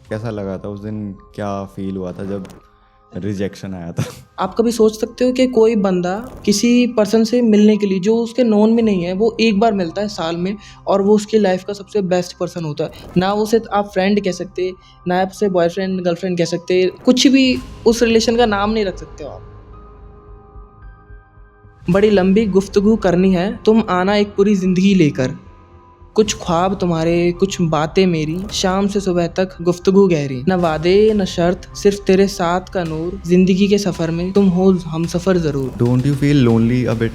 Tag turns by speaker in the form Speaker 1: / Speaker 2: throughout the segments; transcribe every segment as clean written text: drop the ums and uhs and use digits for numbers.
Speaker 1: कैसा लगा था उस दिन, क्या फील हुआ था जब रिजेक्शन आया था?
Speaker 2: आप कभी सोच सकते हो कि कोई बंदा किसी पर्सन से मिलने के लिए जो उसके नोन में नहीं है वो एक बार मिलता है साल में, और वो उसकी लाइफ का सबसे बेस्ट पर्सन होता है। ना उसे आप फ्रेंड कह सकते, ना आप उसे बॉयफ्रेंड गर्लफ्रेंड कह सकते, कुछ भी उस रिलेशन का नाम नहीं रख सकते हो आप। बड़ी लंबी गुफ्तगू करनी है, तुम आना एक पूरी जिंदगी लेकर। कुछ ख्वाब तुम्हारे, कुछ बातें मेरी, शाम से सुबह तक गुफ्तगू गहरी। न वादे न शर्त, सिर्फ तेरे साथ का नूर, जिंदगी के सफर में तुम हो हम सफर जरूर।
Speaker 1: Don't you feel lonely a bit?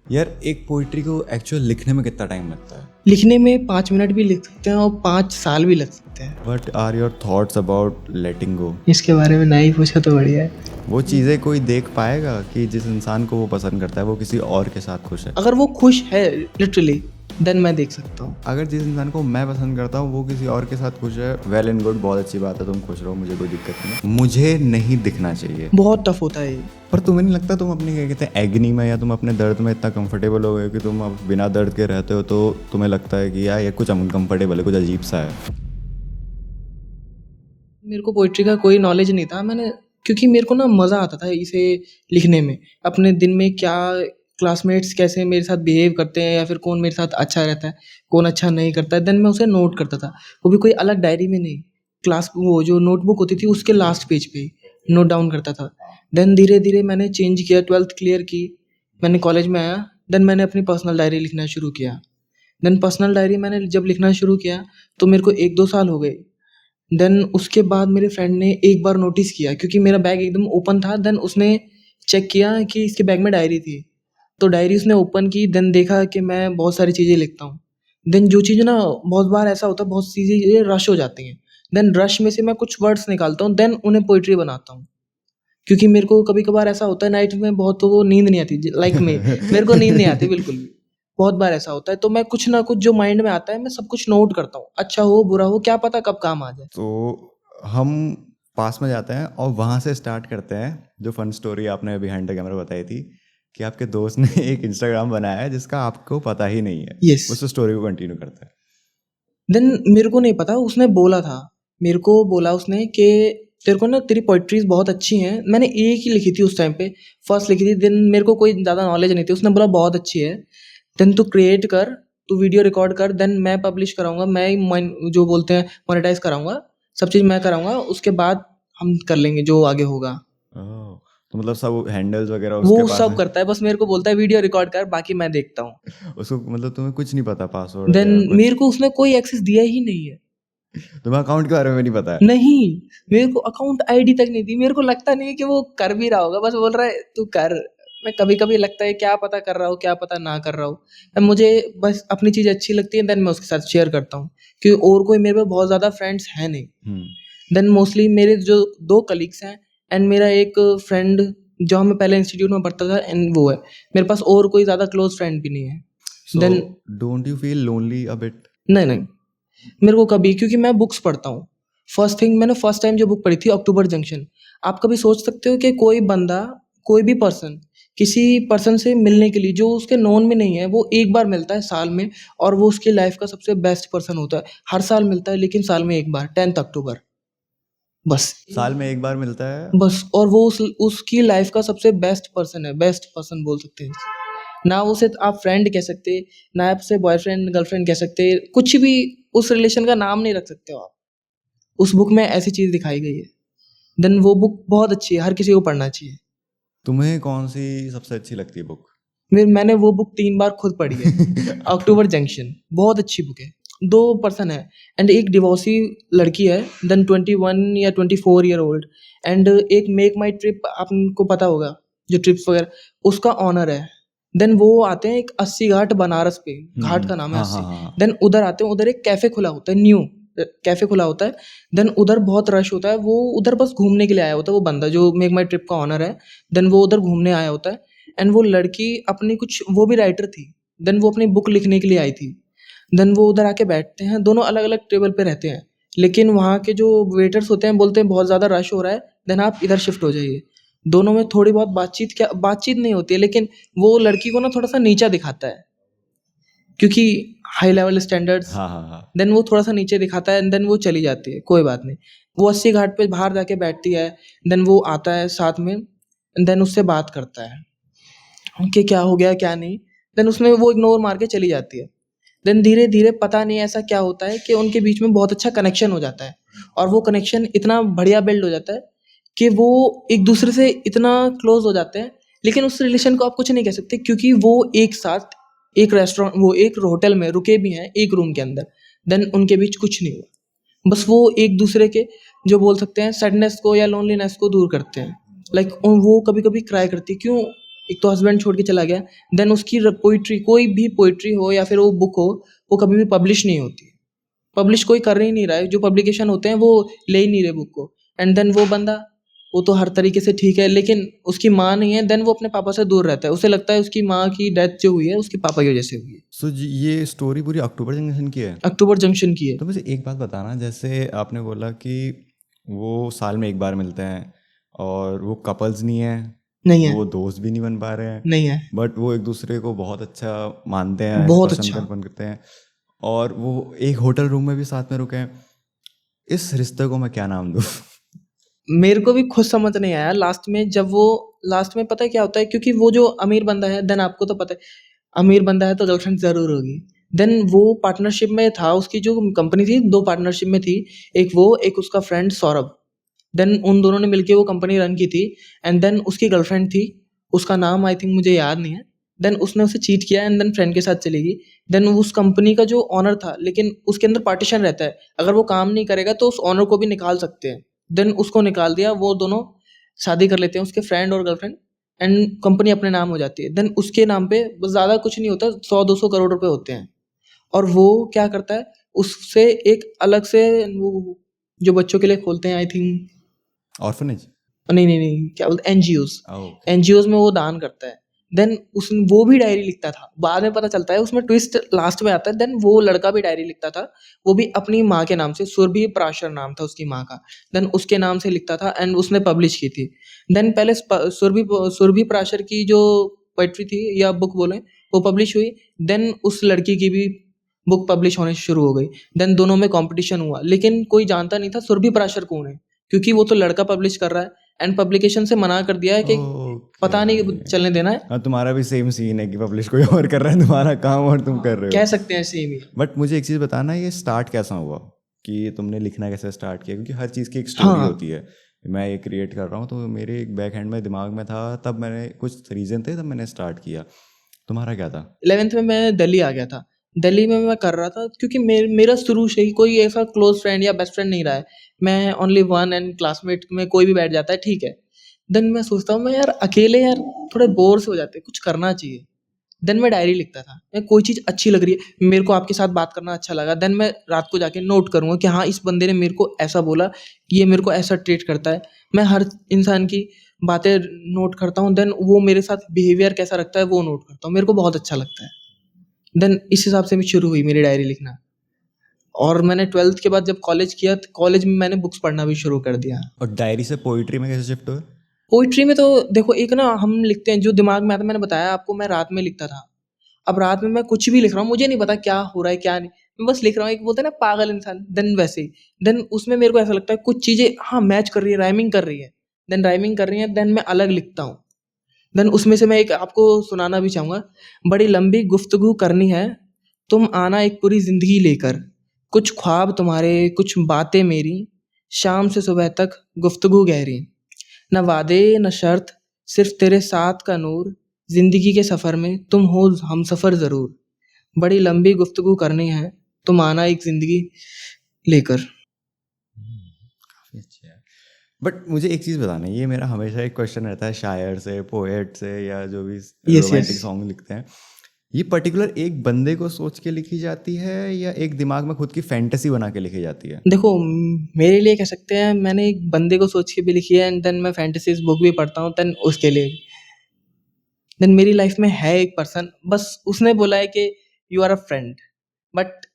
Speaker 1: यार, एक पोइट्री को एक्चुअल लिखने में कितना टाइम लगता है?
Speaker 2: लिखने में 5 मिनट भी लिख सकते हैं और 5 साल भी लग सकते हैं।
Speaker 1: What are your thoughts about letting go?
Speaker 2: इसके बारे में ना ही पूछा तो बढ़िया है।
Speaker 1: वो चीज़ें कोई देख पाएगा कि जिस इंसान को वो पसंद करता है वो किसी और के साथ खुश है?
Speaker 2: अगर वो खुश है लिटरली, देन मैं देख सकता हूँ।
Speaker 1: अगर जिस इंसान को मैं पसंद करता हूँ वो किसी और के साथ खुश है, वेल एंड गुड, बहुत अच्छी बात है, तुम खुश रहो, मुझे कोई दिक्कत नहीं। मुझे नहीं दिखना चाहिए।
Speaker 2: बहुत टफ होता है ये।
Speaker 1: पर तुम्हें नहीं लगता तुम अपने क्या कहते हैं एग्नी में या तुम अपने दर्द में इतना कंफर्टेबल हो गए कि तुम अब बिना दर्द के रहते हो, तो तुम्हें लगता है कि यार ये कुछ अनकंफर्टेबल है, कुछ अजीब सा है?
Speaker 2: मेरे को पोइट्री का कोई नॉलेज नहीं था, क्योंकि मेरे को ना मज़ा आता था इसे लिखने में। अपने दिन में क्या क्लासमेट्स कैसे मेरे साथ बिहेव करते हैं, या फिर कौन मेरे साथ अच्छा रहता है, कौन अच्छा नहीं करता है, देन मैं उसे नोट करता था। वो भी कोई अलग डायरी में नहीं, क्लास वो जो नोटबुक होती थी उसके लास्ट पेज पे नोट डाउन करता था। देन धीरे धीरे मैंने चेंज किया, 12th क्लियर की, मैंने कॉलेज में आया, देन मैंने अपनी पर्सनल डायरी लिखना शुरू किया। देन पर्सनल डायरी मैंने जब लिखना शुरू किया तो मेरे को 1-2 साल हो गए। देन उसके बाद मेरे फ्रेंड ने एक बार नोटिस किया, क्योंकि मेरा बैग एकदम ओपन था। देन उसने चेक किया कि इसके बैग में डायरी थी, तो डायरी उसने ओपन की, देन देखा कि मैं बहुत सारी चीज़ें लिखता हूँ। देन जो चीज़ ना, बहुत बार ऐसा होता है, बहुत सी चीज़ें रश हो जाती हैं, देन रश में से मैं कुछ वर्ड्स निकालता हूँ, देन उन्हें पोइट्री बनाता हूँ। क्योंकि मेरे को कभी कभार ऐसा होता है नाइट में बहुत, तो वो नींद नहीं आती, लाइक मेरे को नींद नहीं आती बिल्कुल भी। बहुत बार ऐसा होता है, तो मैं कुछ ना कुछ जो माइंड में आता है मैं सब कुछ नोट करता हूँ, अच्छा हो बुरा हो क्या पता कब काम आ जाए।
Speaker 1: तो हम पास में जाते हैं और वहाँ से स्टार्ट करते हैं जो फन स्टोरी आपने बिहाइंड द कैमरा बताई थी कि आपके दोस्त ने एक इंस्टाग्राम बनाया है जिसका आपको पता ही नहीं है।
Speaker 2: यस।
Speaker 1: उस स्टोरी को कंटिन्यू करते हैं।
Speaker 2: देन मेरे को नहीं पता, उसने बोला था, मेरे को बोला उसने कि तेरे को ना तेरी पोइट्रीज बहुत अच्छी हैं। मैंने एक ही लिखी थी उस टाइम पे, फर्स्ट लिखी थी। देन मेरे को कोई ज़्यादा नॉलेज नहीं थी, उसने बोला बहुत अच्छी है, देन तू क्रिएट कर, तू वीडियो रिकॉर्ड कर, देन मैं पब्लिश कराऊंगा, मैं ही जो बोलते हैं मोनेटाइज कराऊंगा, सब चीज़ मैं कराऊंगा, उसके बाद हम कर लेंगे जो आगे होगा।
Speaker 1: ओह, तो मतलब सब हैंडल्स वगैरह
Speaker 2: वो
Speaker 1: उसके पास
Speaker 2: सब
Speaker 1: है?
Speaker 2: करता है, बस मेरे को बोलता है वीडियो रिकॉर्ड कर, बाकी मैं देखता हूँ।
Speaker 1: उसको मतलब तुम्हें कुछ नहीं पता, पासवर्ड
Speaker 2: देन
Speaker 1: वगैरह कुछ?
Speaker 2: मेरे को उसने कोई एक्सेस दिया ही नहीं है।
Speaker 1: तुम्हें अकाउंट के बारे में नहीं पता है?
Speaker 2: नहीं, मेरे को अकाउंट आईडी तक नहीं दी। मेरे को लगता नहीं है कि वो कर भी रहा होगा, बस बोल रहा है तू कर। मैं कभी कभी लगता है क्या पता कर रहा हूँ, क्या पता ना कर रहा हूँ। मुझे बस अपनी चीज़ अच्छी लगती है, देन मैं उसके साथ शेयर करता हूँ, क्योंकि और कोई मेरे पे बहुत ज़्यादा फ्रेंड्स हैं नहीं।
Speaker 1: हम्म।
Speaker 2: देन मोस्टली मेरे जो 2 कलीग्स हैं, एंड मेरा एक फ्रेंड जो मैं पहले इंस्टीट्यूट में पढ़ता था, एंड वो है। मेरे पास और कोई ज़्यादा क्लोज फ्रेंड भी नहीं है।
Speaker 1: So
Speaker 2: then
Speaker 1: don't you feel lonely a bit?
Speaker 2: नहीं नहीं, मेरे को कभी, क्योंकि मैं बुक्स पढ़ता हूँ। फर्स्ट थिंग, मैंने फर्स्ट टाइम जो बुक पढ़ी थी अक्टूबर जंक्शन। आप कभी सोच सकते हो कि कोई बंदा, कोई भी पर्सन किसी पर्सन से मिलने के लिए जो उसके नोन में नहीं है वो एक बार मिलता है साल में, और वो उसकी लाइफ का सबसे बेस्ट पर्सन होता है। हर साल मिलता है लेकिन साल में एक बार, 10th अक्टूबर, बस।
Speaker 1: साल में एक बार मिलता है?
Speaker 2: बस, और वो उसकी लाइफ का सबसे बेस्ट पर्सन है, बेस्ट पर्सन बोल सकते हैं इसे। ना उसे आप फ्रेंड कह सकते, ना आप उसे बॉयफ्रेंड गर्लफ्रेंड कह सकते, कुछ भी उस रिलेशन का नाम नहीं रख सकते हो आप। उस बुक में ऐसी चीज़ दिखाई गई है। देन वो बुक बहुत अच्छी है, हर किसी को पढ़ना चाहिए।
Speaker 1: तुम्हें कौन सी सबसे अच्छी लगती है बुक?
Speaker 2: मैंने वो बुक 3 बार खुद पढ़ी है। अक्टूबर जंक्शन बहुत अच्छी बुक है। 2 पर्सन है, एंड एक डिवोर्सी लड़की है, देन 21 या 24 ईयर ओल्ड, एंड एक मेक माई ट्रिप, आपको पता होगा जो ट्रिप्स वगैरह, उसका ऑनर है। देन वो आते हैं एक 80 घाट बनारस पे, घाट का नाम है
Speaker 1: हाँ
Speaker 2: 80।
Speaker 1: हाँ हाँ।
Speaker 2: देन उधर आते हैं, उधर एक कैफे खुला होता है, न्यू कैफे खुला होता है। देन उधर बहुत रश होता है, वो उधर बस घूमने के लिए आया होता है, वो बंदा जो मेक माई ट्रिप का ऑनर है। देन वो उधर घूमने आया होता है, एंड वो लड़की अपनी कुछ, वो भी राइटर थी, देन वो अपनी बुक लिखने के लिए आई थी। देन वो उधर आके बैठते हैं, दोनों अलग अलग टेबल पे रहते हैं, लेकिन वहाँ के जो वेटर्स होते हैं बोलते हैं बहुत ज़्यादा रश हो रहा है, देन आप इधर शिफ्ट हो जाइए। दोनों में थोड़ी बहुत बातचीत, क्या बातचीत नहीं होती है, लेकिन वो लड़की को ना थोड़ा सा नीचा दिखाता है, क्योंकि हाई लेवल स्टैंडर्ड्स,
Speaker 1: हाँ हाँ हाँ।
Speaker 2: देन वो थोड़ा सा नीचे दिखाता है एंड देन वो चली जाती है, कोई बात नहीं। वो 80 घाट पे बाहर जाके बैठती है, देन वो आता है साथ में एंड देन उससे बात करता है कि क्या हो गया क्या नहीं, देन उसमें वो इग्नोर मार के चली जाती है। देन धीरे धीरे पता नहीं ऐसा क्या होता है कि उनके बीच में बहुत अच्छा कनेक्शन हो जाता है और वो कनेक्शन इतना बढ़िया बिल्ड हो जाता है कि वो एक दूसरे से इतना क्लोज हो जाते हैं। लेकिन उस रिलेशन को आप कुछ नहीं कह सकते क्योंकि वो एक साथ एक रेस्टोरेंट वो एक होटल में रुके भी हैं एक रूम के अंदर, देन उनके बीच कुछ नहीं हुआ। बस वो एक दूसरे के जो बोल सकते हैं सैडनेस को या लोनलीनेस को दूर करते हैं। लाइक वो कभी कभी क्राई करती क्यों, एक तो हस्बैंड छोड़ के चला गया, देन उसकी पोइट्री कोई भी पोइट्री हो या फिर वो बुक हो वो कभी भी पब्लिश नहीं होती। पब्लिश कोई कर ही नहीं रहा है, जो पब्लिकेशन होते हैं वो ले ही नहीं रहे बुक को। एंड देन वो बंदा वो तो हर तरीके से ठीक है लेकिन उसकी माँ नहीं है, देन वो अपने पापा से दूर रहता है। उसे लगता है उसकी माँ की डेथ जो हुई है उसके पापा की वजह से हुई है।
Speaker 1: सो ये स्टोरी पूरी अक्टूबर जंक्शन की है।
Speaker 2: अक्टूबर जंक्शन की है।
Speaker 1: तो मुझे एक बात बताना, जैसे आपने बोला कि वो साल में एक बार मिलते हैं और वो कपल्स नहीं है,
Speaker 2: नहीं है,
Speaker 1: वो दोस्त भी नहीं बन पा रहे हैं,
Speaker 2: नहीं है,
Speaker 1: बट वो एक दूसरे को बहुत अच्छा मानते हैं,
Speaker 2: बहुत
Speaker 1: पसंद
Speaker 2: अच्छा।
Speaker 1: करते हैं और वो एक होटल रूम में भी साथ में रुके हैं। इस रिश्ते को मैं क्या नाम दूँ?
Speaker 2: मेरे को भी खुद समझ नहीं आया लास्ट में, जब वो लास्ट में पता है क्या होता है, क्योंकि वो जो अमीर बंदा है, देन आपको तो पता है अमीर बंदा है तो गर्लफ्रेंड जरूर होगी। देन वो पार्टनरशिप में था, उसकी जो कंपनी थी दो पार्टनरशिप में थी, एक वो एक उसका फ्रेंड सौरभ। देन उन दोनों ने मिलके वो कंपनी रन की थी एंड देन उसकी गर्लफ्रेंड थी, उसका नाम आई थिंक मुझे याद नहीं है। देन उसने उसे चीट किया एंड देन फ्रेंड के साथ चली गई। देन उस कंपनी का जो ऑनर था, लेकिन उसके अंदर पार्टीशन रहता है, अगर वो काम नहीं करेगा तो उस ऑनर को भी निकाल सकते हैं। देन उसको निकाल दिया, वो दोनों शादी कर लेते हैं, उसके फ्रेंड और गर्लफ्रेंड, एंड कंपनी अपने नाम हो जाती है। देन उसके नाम पे बस ज़्यादा कुछ नहीं होता, 100-200 करोड़ रुपए होते हैं। और वो क्या करता है, उससे एक अलग से वो जो बच्चों के लिए खोलते हैं आई थिंक,
Speaker 1: ऑर्फनेज?
Speaker 2: नहीं नहीं नहीं क्या बोलते हैं, एनजीओज।
Speaker 1: ओके।
Speaker 2: एनजीओज में वो दान करता है। देन उस वो भी डायरी लिखता था, बाद में पता चलता है उसमें ट्विस्ट लास्ट में आता है। देन वो लड़का भी डायरी लिखता था, वो भी अपनी माँ के नाम से, सुरभि पराशर नाम था उसकी माँ का। देन उसके नाम से लिखता था एंड उसने पब्लिश की थी। देन पहले सुरभि सुरभि पराशर की जो पोइट्री थी या बुक बोले वो पब्लिश हुई। देन उस लड़की की भी बुक पब्लिश होने शुरू हो गई। देन दोनों में कंपटीशन हुआ, लेकिन कोई जानता नहीं था सुरभि पराशर कौन है, क्योंकि वो तो लड़का पब्लिश कर रहा है एंड पब्लिकेशन से मना कर दिया है कि पता नहीं
Speaker 1: ओके।
Speaker 2: चलने देना है।
Speaker 1: हाँ, तुम्हारा भी सेम सीन है कि पब्लिश कोई और कर रहा है तुम्हारा काम और तुम कर रहे
Speaker 2: कह
Speaker 1: हो।
Speaker 2: सकते हैं सेम ही।
Speaker 1: बट मुझे एक चीज़ बताना, ये स्टार्ट कैसा हुआ कि तुमने लिखना कैसे स्टार्ट किया? क्योंकि हर चीज़ की एक स्टोरी
Speaker 2: हाँ,
Speaker 1: होती है। मैं ये क्रिएट कर रहा हूँ तो मेरे एक बैक हैंड में दिमाग में था, तब मैंने कुछ रीज़न थे तब मैंने स्टार्ट किया। तुम्हारा क्या था?
Speaker 2: 11th में मैं दिल्ली आ गया था। दिल्ली में मैं कर रहा था क्योंकि मेरा शुरू से ही कोई ऐसा क्लोज फ्रेंड या बेस्ट फ्रेंड नहीं रहा है। मैं ओनली वन एंड क्लासमेट में कोई भी बैठ जाता है, ठीक है। देन मैं सोचता हूँ मैं यार अकेले यार थोड़े बोर से हो जाते हैं, कुछ करना चाहिए। देन मैं डायरी लिखता था, मैं कोई चीज़ अच्छी लग रही है, मेरे को आपके साथ बात करना अच्छा लगा, देन मैं रात को जाके नोट करूँगा कि हाँ, इस बंदे ने मेरे को ऐसा बोला, ये मेरे को ऐसा ट्रीट करता है। मैं हर इंसान की बातें नोट करता हूँ, देन वो मेरे साथ बिहेवियर कैसा रखता है वो नोट करता हूँ, मेरे को बहुत अच्छा लगता है। देन इस हिसाब से भी शुरू हुई मेरी डायरी लिखना। और मैंने 12th के बाद जब कॉलेज किया तो कॉलेज में मैंने बुक्स पढ़ना भी शुरू कर दिया।
Speaker 1: और डायरी से पोइट्री में कैसे शिफ्ट हुए?
Speaker 2: पोइट्री में तो देखो, एक ना हम लिखते हैं जो दिमाग में आता है, मैंने बताया आपको मैं रात में लिखता था। अब रात में मैं कुछ भी लिख रहा हूँ, मुझे नहीं पता क्या हो रहा है क्या नहीं, मैं बस लिख रहा हूँ, एक बोलते हैं ना पागल इंसान, देन वैसे ही। देन उसमें मेरे को ऐसा लगता है कुछ चीज़ें हाँ मैच कर रही है, राइमिंग कर रही है, देन राइमिंग कर रही है, देन मैं अलग लिखता हूँ। देन उसमें से मैं एक आपको सुनाना भी चाहूँगा। बड़ी लंबी गुफ्तगू करनी है, तुम आना एक पूरी ज़िंदगी लेकर, कुछ ख्वाब तुम्हारे कुछ बातें मेरी, शाम से सुबह तक गुफ्तगू गहरी, न वादे न शर्त सिर्फ तेरे साथ का नूर, ज़िंदगी के सफ़र में तुम हो हमसफ़र ज़रूर, बड़ी लंबी गुफ्तगू करनी है, तुम आना एक ज़िंदगी लेकर।
Speaker 1: काफ़ी अच्छा है। बट मुझे एक चीज़ बताना है, ये मेरा हमेशा एक क्वेश्चन रहता है शायर से, पोएट से, या जो भी
Speaker 2: यस
Speaker 1: रोमांटिक
Speaker 2: यस।
Speaker 1: सॉन्ग लिखते हैं, ये पर्टिकुलर एक बंदे को सोच के लिखी जाती है या एक दिमाग में खुद की फैंटेसी बना के लिखी जाती है?
Speaker 2: देखो मेरे लिए कह सकते हैं मैंने एक बंदे को सोच के भी लिखी है एंड देन मैं फैंटेसीज बुक भी पढ़ता हूँ, देन उसके लिए भी। देन मेरी लाइफ में है एक पर्सन, बस उसने बोला है कि you are a friend, but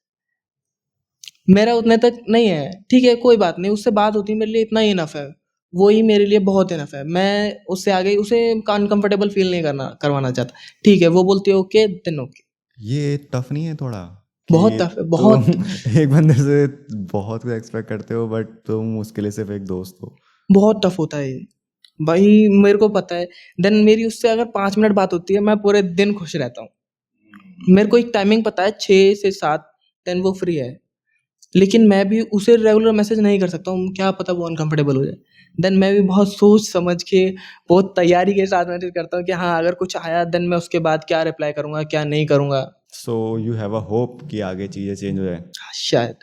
Speaker 2: मेरा उतने तक नहीं है, ठीक है कोई बात नहीं, उससे बात होती है मेरे लिए इतना ही इनफ है, वो ही मेरे लिए बहुत इनफ है। मैं उससे आगे उसे अनकंफर्टेबल फील नहीं करना करवाना चाहता, ठीक है वो बोलती है ओके देन ओके।
Speaker 1: ये टफ नहीं है थोड़ा
Speaker 2: बहुत
Speaker 1: कि
Speaker 2: टफ है, बहुत।
Speaker 1: तुम एक बंदे से बहुत कुछ एक्सपेक्ट करते हो बट तुम उसके लिए सिर्फ एक दोस्त हो।
Speaker 2: बहुत टफ होता है ये भाई, मेरे को पता है। देन मेरी उससे अगर 5 मिनट बात होती है, मैं पूरे दिन खुश रहता हूँ। मेरे को एक टाइमिंग पता है, 6 से 7, देन वो फ्री है। लेकिन मैं भी उसे रेगुलर मैसेज नहीं कर सकता हूँ, क्या पता वो अनकंफर्टेबल हो जाए। देन मैं भी बहुत सोच समझ के, बहुत तैयारी के साथ मैसेज करता हूँ कि हाँ, अगर कुछ आया देन मैं उसके बाद क्या रिप्लाई करूँगा, क्या नहीं करूँगा।
Speaker 1: So you have a hope कि आगे चीज़ें चेंज हो जाए।
Speaker 2: शायद।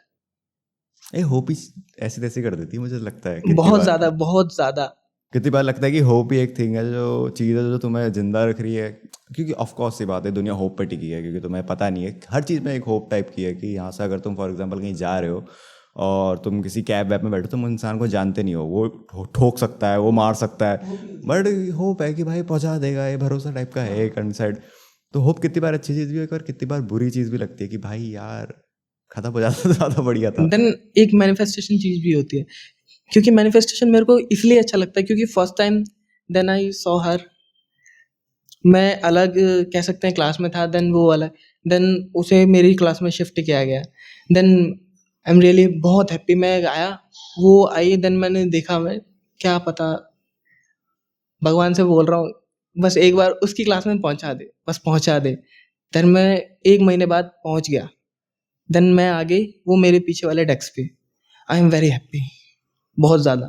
Speaker 1: ये होप ही ऐसी तैसी कर देती है मुझे लगता है कितनी
Speaker 2: बहुत
Speaker 1: बार।
Speaker 2: ज़्यादा, बहुत ज़्यादा।
Speaker 1: कितनी बार लगता है कि होप ही एक थिंग है, जो चीज़ है जो तुम्हें जिंदा रख रही है। क्योंकि ऑफ कोर्स सी बात है, दुनिया होप पे टिकी है, क्योंकि तुम्हें पता नहीं है, हर चीज़ में एक होप टाइप की है कि यहाँ से अगर तुम फॉर एग्जांपल कहीं जा रहे हो और तुम किसी कैब वैब में बैठो, तुम इंसान को जानते नहीं हो, वो ठोक सकता है, वो मार सकता है, बट होप है कि भाई पहुँचा देगा, ये भरोसा टाइप का है एक साइड। तो होप कितनी बार अच्छी चीज़ भी है और कितनी बार बुरी चीज़ भी लगती है कि भाई यार खत्म हो जाता तो ज़्यादा बढ़िया था।
Speaker 2: देन एक मैनिफेस्टेशन चीज़ भी होती है, क्योंकि मैनिफेस्टेशन मेरे को इसलिए अच्छा लगता है क्योंकि first time then I saw her, मैं अलग कह सकते हैं क्लास में था, देन वो अलग, देन उसे मेरी क्लास में शिफ्ट किया गया। देन आई एम रियली बहुत हैप्पी। मैं आया, वो आई, देन मैंने देखा, मैं क्या पता, भगवान से बोल रहा हूँ बस एक बार उसकी क्लास में पहुंचा दे, बस पहुंचा दे। देन मैं 1 महीने बाद पहुंच गया। देन मैं आ गई वो मेरे पीछे वाले डेस्क पे। आई एम वेरी हैप्पी, बहुत ज़्यादा।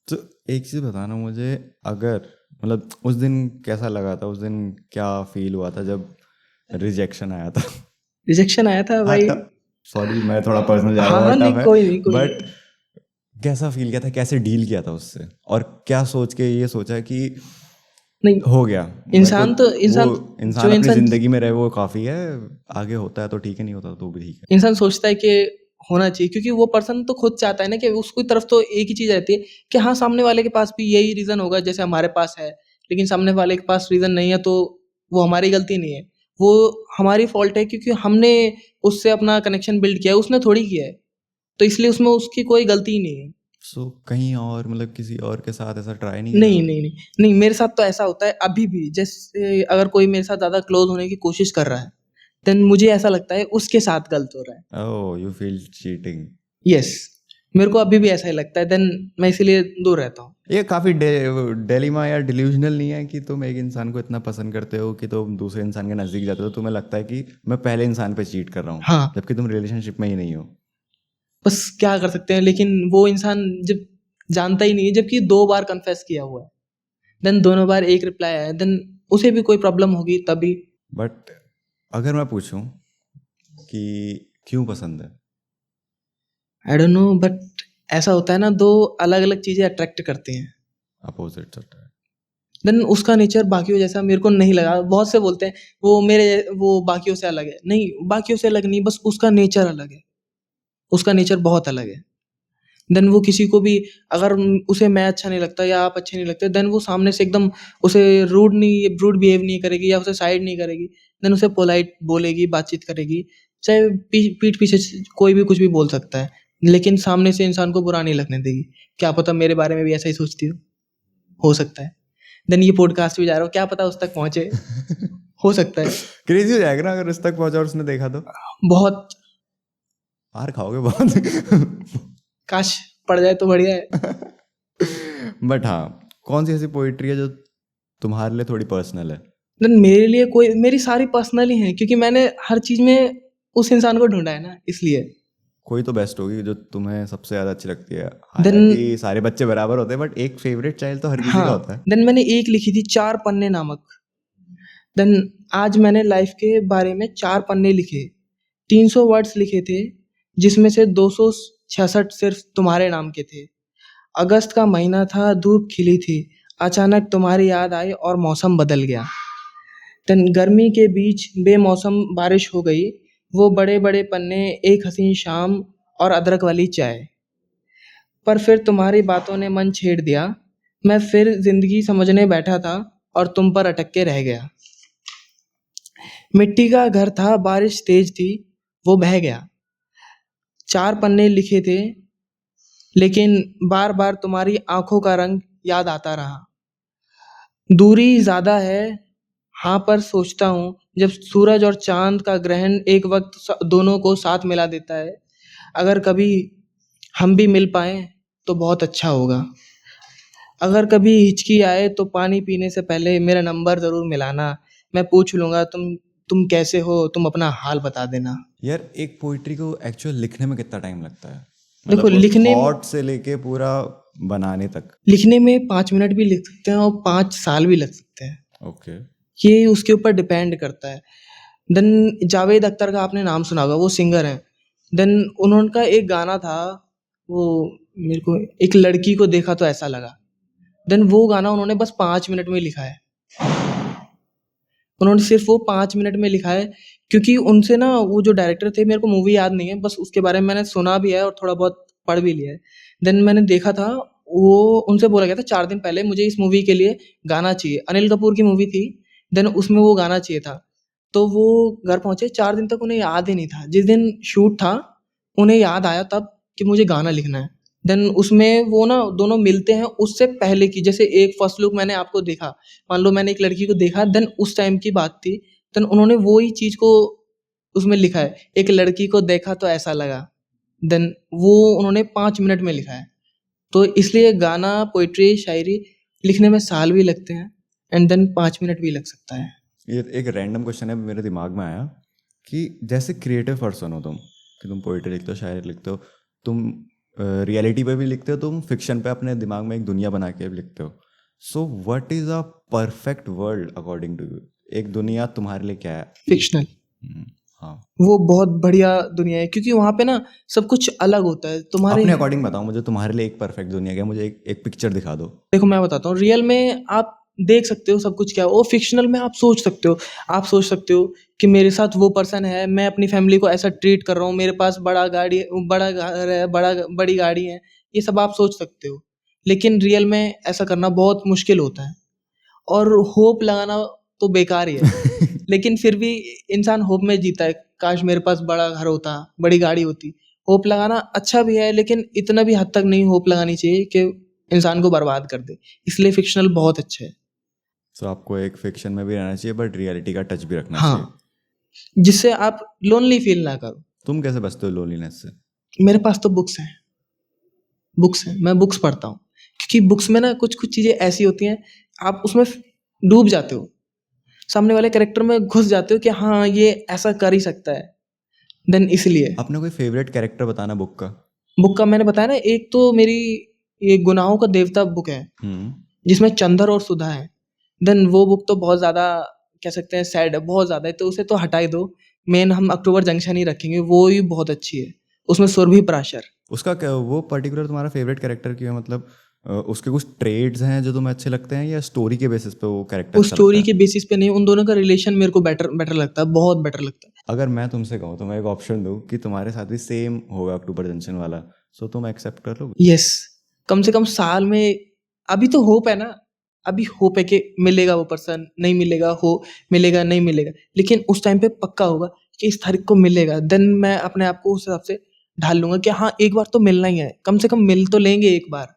Speaker 1: तो एक चीज़ बताना मुझे, अगर मतलब उस दिन कैसा लगा था, उस दिन क्या फील हुआ था जब रिजेक्शन आया था?
Speaker 2: रिजेक्शन आया था
Speaker 1: हाँ
Speaker 2: भाई।
Speaker 1: टफ, सॉरी मैं थोड़ा पर्सनल जा रहा
Speaker 2: हाँ
Speaker 1: हूँ
Speaker 2: हाँ,
Speaker 1: और
Speaker 2: नहीं
Speaker 1: टफ है,
Speaker 2: कोई नहीं, कोई
Speaker 1: बट
Speaker 2: नहीं।
Speaker 1: कैसा फील किया था, कैसे डील किया था उससे, और क्या सोच के ये सोचा कि
Speaker 2: नहीं,
Speaker 1: हो गया मेरे को,
Speaker 2: इंसान तो
Speaker 1: वो
Speaker 2: इंसान,
Speaker 1: इंसान
Speaker 2: जो
Speaker 1: अपनी
Speaker 2: इंसान
Speaker 1: ज़िंदगी में रहे वो काफ़ी है, आगे होता है तो ठीक है, नहीं होता तो भी ठीक है।
Speaker 2: इंसान सोचता है कि होना चाहिए, क्योंकि वो पर्सन तो खुद चाहता है ना कि उसकी तरफ तो एक ही चीज़ रहती है कि हाँ, सामने वाले के पास भी यही रीज़न होगा जैसे हमारे पास है। लेकिन सामने वाले के पास रीज़न नहीं है तो वो हमारी गलती नहीं है, वो हमारी फ़ॉल्ट है, क्योंकि हमने उससे अपना कनेक्शन बिल्ड किया है, उसने थोड़ी किया है। तो इसलिए उसमें उसकी कोई गलती ही नहीं है।
Speaker 1: सो कहीं और मतलब किसी और के साथ ऐसा ट्राई नहीं किया
Speaker 2: नहीं,
Speaker 1: कभी?
Speaker 2: नहीं, नहीं, नहीं, मेरे साथ तो ऐसा होता है अभी भी। जैसे अगर कोई मेरे साथ ज़्यादा क्लोज़ होने की कोशिश कर रहा है, देन मुझे ऐसा लगता है उसके साथ गलत हो रहा है।
Speaker 1: Oh you feel cheating.
Speaker 2: Yes, मेरे को अभी भी ऐसा ही लगता है, देन मैं इसीलिए दूर रहता हूँ।
Speaker 1: ये काफ़ी डेलिमा या डिल्यूजनल नहीं है कि तुम एक इंसान को इतना पसंद करते हो कि तुम दूसरे इंसान के नज़दीक जाते हो तो तुम्हें लगता है कि मैं पहले इंसान पे चीट कर रहा हूँ,
Speaker 2: हाँ,
Speaker 1: जबकि तुम रिलेशनशिप में ही नहीं हो?
Speaker 2: बस क्या कर सकते हैं, लेकिन वो इंसान जब जानता ही नहीं है, जबकि 2 बार कन्फेस किया हुआ है, देन दोनों बार एक रिप्लाई आया, देन उसे भी कोई प्रॉब्लम होगी तभी।
Speaker 1: बट अगर मैं पूछूं कि क्यों पसंद है?
Speaker 2: आई डोंट नो, बट ऐसा होता है ना, 2 अलग-अलग चीज़ें अट्रैक्ट करती हैं।
Speaker 1: अपोजिट होता है।
Speaker 2: देन उसका नेचर बाकियों जैसा मेरे को नहीं लगा। बहुत से बोलते हैं वो बाकियों से अलग है। नहीं, बाकियों से अलग नहीं, बस उसका नेचर अलग है। उसका नेचर बहुत अलग है। देन वो किसी को भी, अगर उसे मैं अच्छा नहीं लगता या आप अच्छे नहीं लगते, देन वो सामने से एकदम उसे रूड बिहेव नहीं करेगी या उसे साइड नहीं करेगी। देन उसे पोलाइट बोलेगी, बातचीत करेगी। चाहे पीठ पीछे से कोई भी कुछ भी बोल सकता है, लेकिन सामने से इंसान को बुरा नहीं लगने देगी। क्या पता मेरे बारे में भी ऐसा ही सोचती हो सकता है। देन ये पॉडकास्ट भी जा रहा हो, क्या पता उस तक पहुँचे, हो सकता है।
Speaker 1: क्रेजी हो जाएगा ना अगर उस तक पहुंचा और उसने देखा तो।
Speaker 2: बहुत,
Speaker 1: मार खाओगे बहुत।
Speaker 2: काश पड़ जाए तो बढ़िया है।
Speaker 1: बट हाँ, कौन सी ऐसी पोइट्री है जो तुम्हारे लिए थोड़ी पर्सनल है?
Speaker 2: देन मेरे लिए कोई, मेरी सारी पर्सनल ही हैं, क्योंकि मैंने हर चीज़ में उस इंसान को ढूँढा है ना, इसलिए।
Speaker 1: कोई तो बेस्ट होगी जो तुम्हें सबसे ज़्यादा अच्छी लगती है,
Speaker 2: देन
Speaker 1: हालांकि सारे बच्चे बराबर होते हैं बट एक फेवरेट चाइल्ड तो हर किसी का होता
Speaker 2: हाँ,
Speaker 1: है।
Speaker 2: देन मैंने एक लिखी थी 4 पन्ने नामक। देन आज मैंने लाइफ के बारे में 4 पन्ने लिखे, 300 वर्ड्स लिखे थे, जिसमें से 266 सिर्फ तुम्हारे नाम के थे। अगस्त का महीना था, धूप खिली थी, अचानक तुम्हारी याद आई और मौसम बदल गया। देन गर्मी के बीच बेमौसम बारिश हो गई, वो बड़े-बड़े पन्ने, एक हसीन शाम और अदरक वाली चाय। पर फिर तुम्हारी बातों ने मन छेड़ दिया, मैं फिर ज़िंदगी समझने बैठा था और तुम पर अटक के रह गया। मिट्टी का घर था, बारिश तेज थी, वो बह गया। 4 पन्ने लिखे थे, लेकिन बार-बार तुम्हारी आँखों का रंग याद आता रहा। दूरी ज़्यादा है, हाँ पर सोचता हूँ जब सूरज और चांद का ग्रहण एक वक्त दोनों को साथ मिला देता है, अगर कभी हम भी मिल पाए तो बहुत अच्छा होगा। अगर कभी हिचकी आए तो पानी पीने से पहले मेरा नंबर जरूर मिलाना, मैं पूछ लूंगा तुम कैसे हो, तुम अपना हाल बता देना।
Speaker 1: यार एक पोइट्री को एक्चुअल लिखने में कितना टाइम लगता है,
Speaker 2: देखो
Speaker 1: मतलब वो
Speaker 2: लिखने में
Speaker 1: थॉट से लेके पूरा बनाने तक?
Speaker 2: लिखने में 5 मिनट भी लिख सकते हैं और 5 साल भी लग सकते हैं,
Speaker 1: ओके।
Speaker 2: ये उसके ऊपर डिपेंड करता है। देन जावेद अख्तर का आपने नाम सुना होगा, वो सिंगर हैं। देन उन्होंने एक गाना था, वो मेरे को एक लड़की को देखा तो ऐसा लगा। देन वो गाना उन्होंने बस 5 मिनट में लिखा है। उन्होंने सिर्फ वो 5 मिनट में लिखा है, क्योंकि उनसे ना वो जो डायरेक्टर थे, मेरे को मूवी याद नहीं है, बस उसके बारे में मैंने सुना भी है और थोड़ा बहुत पढ़ भी लिया है। देन मैंने देखा था, वो उनसे बोला गया था 4 दिन पहले मुझे इस मूवी के लिए गाना चाहिए। अनिल कपूर की मूवी थी, देन उसमें वो गाना चाहिए था। तो वो घर पहुंचे, 4 दिन तक उन्हें याद ही नहीं था। जिस दिन शूट था उन्हें याद आया तब कि मुझे गाना लिखना है। देन उसमें वो ना दोनों मिलते हैं उससे पहले की, जैसे एक फर्स्ट लुक मैंने आपको देखा, मान लो मैंने एक लड़की को देखा, देन उस टाइम की बात थी। देन उन्होंने वो ही चीज को उसमें लिखा है, एक लड़की को देखा तो ऐसा लगा। देन वो उन्होंने 5 मिनट में लिखा है। तो इसलिए गाना, पोइट्री, शायरी लिखने में साल भी लगते हैं एंड देन 5 मिनट भी लग सकता है।
Speaker 1: ये एक रैंडम क्वेश्चन है मेरे दिमाग में आया कि जैसे क्रिएटिव पर्सन हो तुम, कि तुम पोइट्री लिखते हो, शायरी लिखते हो, तुम रियलिटी पे भी लिखते हो, तुम फिक्शन पे अपने दिमाग में एक दुनिया बना के भी लिखते हो। So what is a perfect world according to you? एक दुनिया तुम्हारे लिए क्या है?
Speaker 2: फिक्शनल,
Speaker 1: हाँ,
Speaker 2: वो बहुत बढ़िया दुनिया है, क्योंकि वहाँ पे ना सब कुछ अलग होता है तुम्हारे।
Speaker 1: अपने अकॉर्डिंग बताओ मुझे, तुम्हारे लिए एक परफेक्ट दुनिया क्या है? मुझे एक पिक्चर दिखा दो।
Speaker 2: देखो मैं बताता हूँ, रियल में आप देख सकते हो सब कुछ क्या है, वो फिक्शनल में आप सोच सकते हो। आप सोच सकते हो कि मेरे साथ वो पर्सन है, मैं अपनी फैमिली को ऐसा ट्रीट कर रहा हूँ, मेरे पास बड़ा घर है, बड़ी गाड़ी है, ये सब आप सोच सकते हो। लेकिन रियल में ऐसा करना बहुत मुश्किल होता है, और होप लगाना तो बेकार ही है। लेकिन फिर भी इंसान होप में जीता है, काश मेरे पास बड़ा घर होता, बड़ी गाड़ी होती। होप लगाना अच्छा भी है, लेकिन इतना भी हद तक नहीं होप लगानी चाहिए कि इंसान को बर्बाद कर दे। इसलिए फिक्शनल बहुत अच्छा है।
Speaker 1: सो आपको एक फिक्शन में भी रहना चाहिए बट रियलिटी का टच भी रखना चाहिए।
Speaker 2: हाँ, जिससे आप लोनली फील ना करो।
Speaker 1: तुम कैसे बचते हो लोनलीनेस से?
Speaker 2: मेरे पास तो बुक्स हैं, मैं बुक्स पढ़ता हूँ। क्योंकि बुक्स में ना कुछ कुछ चीज़ें ऐसी होती हैं, आप उसमें डूब जाते हो, सामने वाले कैरेक्टर में घुस जाते हो कि हाँ ये ऐसा कर ही सकता है। देन इसलिए
Speaker 1: अपने कोई फेवरेट कैरेक्टर बताना बुक का।
Speaker 2: बुक का मैंने बताया ना, एक तो मेरी ये गुनाहों का देवता बुक है,
Speaker 1: हम्म।
Speaker 2: जिसमें चंदर और सुधा है। देन वो बुक तो बहुत ज़्यादा कह सकते हैं सैड है, बहुत ज़्यादा है, तो उसे तो हटा ही दो। मेन हम अक्टूबर जंक्शन ही रखेंगे, वो ही बहुत अच्छी है, उसमें सुरभि पराशर।
Speaker 1: उसका क्या वो पर्टिकुलर तुम्हारा फेवरेट कैरेक्टर क्यों है? मतलब उसके कुछ ट्रेड्स हैं जो तुम्हें अच्छे लगते हैं या स्टोरी के बेसिस पे वो कैरेक्टर
Speaker 2: उस
Speaker 1: अच्छा लगता
Speaker 2: स्टोरी
Speaker 1: है?
Speaker 2: के बेसिस पे नहीं, उन दोनों का रिलेशन मेरे को बेटर बेटर लगता है, बहुत बेटर लगता है।
Speaker 1: अगर मैं तुमसे कहूँ तो मैं एक ऑप्शन दूँ कि तुम्हारे साथ भी सेम होगा अक्टूबर जंक्शन वाला, सो तुम एक्सेप्ट कर लोगे?
Speaker 2: यस, कम से कम साल में, अभी तो होप है ना, अभी होप है कि मिलेगा वो पर्सन, नहीं मिलेगा, हो मिलेगा नहीं मिलेगा, लेकिन उस टाइम पे पक्का होगा कि इस तारीख को मिलेगा। देन मैं अपने आप को उस हिसाब से ढाल लूंगा कि हाँ एक बार तो मिलना ही है, कम से कम मिल तो लेंगे एक बार।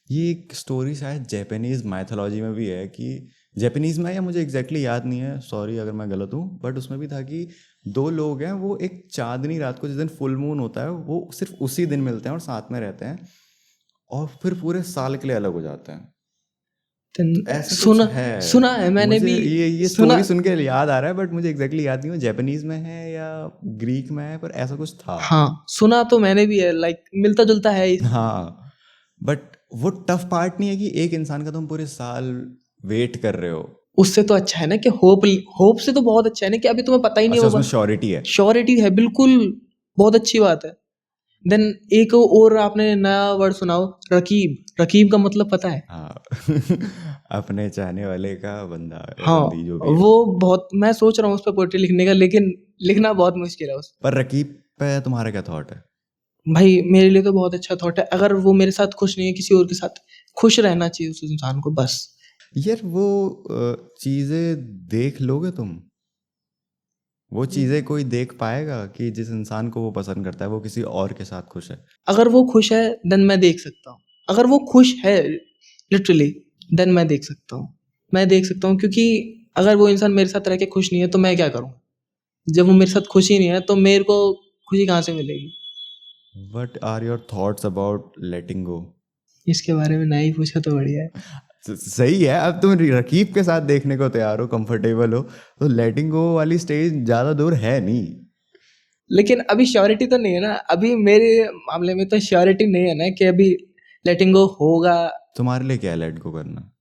Speaker 1: ये एक स्टोरी शायद जापानीज माइथोलॉजी में भी है कि जापानीज में, या मुझे एग्जैक्टली याद नहीं है, सॉरी अगर मैं गलत हूँ, बट उसमें भी था कि दो लोग हैं, वो एक चांदनी रात को जिस दिन फुल मून होता है वो सिर्फ उसी दिन मिलते हैं और साथ में रहते हैं और फिर पूरे साल के लिए अलग हो जाते हैं।
Speaker 2: Then
Speaker 1: ऐसा कुछ
Speaker 2: सुना
Speaker 1: है।
Speaker 2: सुना है मैंने
Speaker 1: मुझे
Speaker 2: भी,
Speaker 1: ये
Speaker 2: सुना।
Speaker 1: स्टोरी सुन के याद आ रहा है बट मुझे एग्जैक्टली याद नहीं है जापानीज में है या ग्रीक में है, पर ऐसा कुछ था।
Speaker 2: हाँ सुना तो मैंने भी है, लाइक मिलता जुलता है
Speaker 1: हाँ, बट वो टफ पार्ट नहीं है कि एक इंसान का तुम पूरे साल वेट कर रहे हो।
Speaker 2: उससे तो अच्छा है ना कि होप, होप से तो बहुत अच्छा है ना कि अभी तुम्हें पता ही नहीं
Speaker 1: अच्छा,
Speaker 2: होगा।
Speaker 1: उसमें श्योरिटी है।
Speaker 2: श्योरिटी है बिल्कुल, बहुत अच्छी बात है। देन एक और आपने नया वर्ड सुनाओ, रकीब। रकीब का मतलब पता है?
Speaker 1: हाँ अपने चाहने वाले का बंदा या
Speaker 2: हाँ,
Speaker 1: बंदी जो भी है।
Speaker 2: वो बहुत, मैं सोच रहा हूँ उस पर पोएट्री लिखने का, लेकिन लिखना बहुत मुश्किल है उस।
Speaker 1: पर रकीब पे तुम्हारा क्या थॉट है?
Speaker 2: भाई मेरे लिए तो बहुत अच्छा थॉट है, अगर वो मेरे साथ खुश नहीं है, किसी और के साथ खुश रहना चाहिए उस इंसान को बस।
Speaker 1: यार वो चीज़ें देख लोगे तुम? वो चीज़ें कोई देख पाएगा कि जिस इंसान को वो पसंद करता है वो किसी और के साथ खुश है?
Speaker 2: अगर वो खुश है देन मैं देख सकता हूँ, अगर वो खुश है लिटरली, देन मैं देख सकता हूँ, मैं देख सकता हूँ। क्योंकि अगर वो इंसान मेरे साथ रह के खुश नहीं है तो मैं क्या करूँ? जब वो मेरे साथ खुश ही नहीं है तो मेरे को खुशी कहाँ से मिलेगी?
Speaker 1: What are your thoughts about letting go?
Speaker 2: इसके बारे में नहीं पूछा तो बढ़िया है।
Speaker 1: सही है, अब तुम रकीब के साथ देखने को तैयार हो, कंफर्टेबल हो, तो लेटिंग गो वाली स्टेज ज़्यादा दूर है नहीं।
Speaker 2: लेकिन अभी श्योरिटी तो नहीं है ना, अभी मेरे मामले में तो श्योरिटी नहीं है ना कि अभी लेटिंग गो होगा।
Speaker 1: तुम्हारे लिए क्या है लेट गो करना?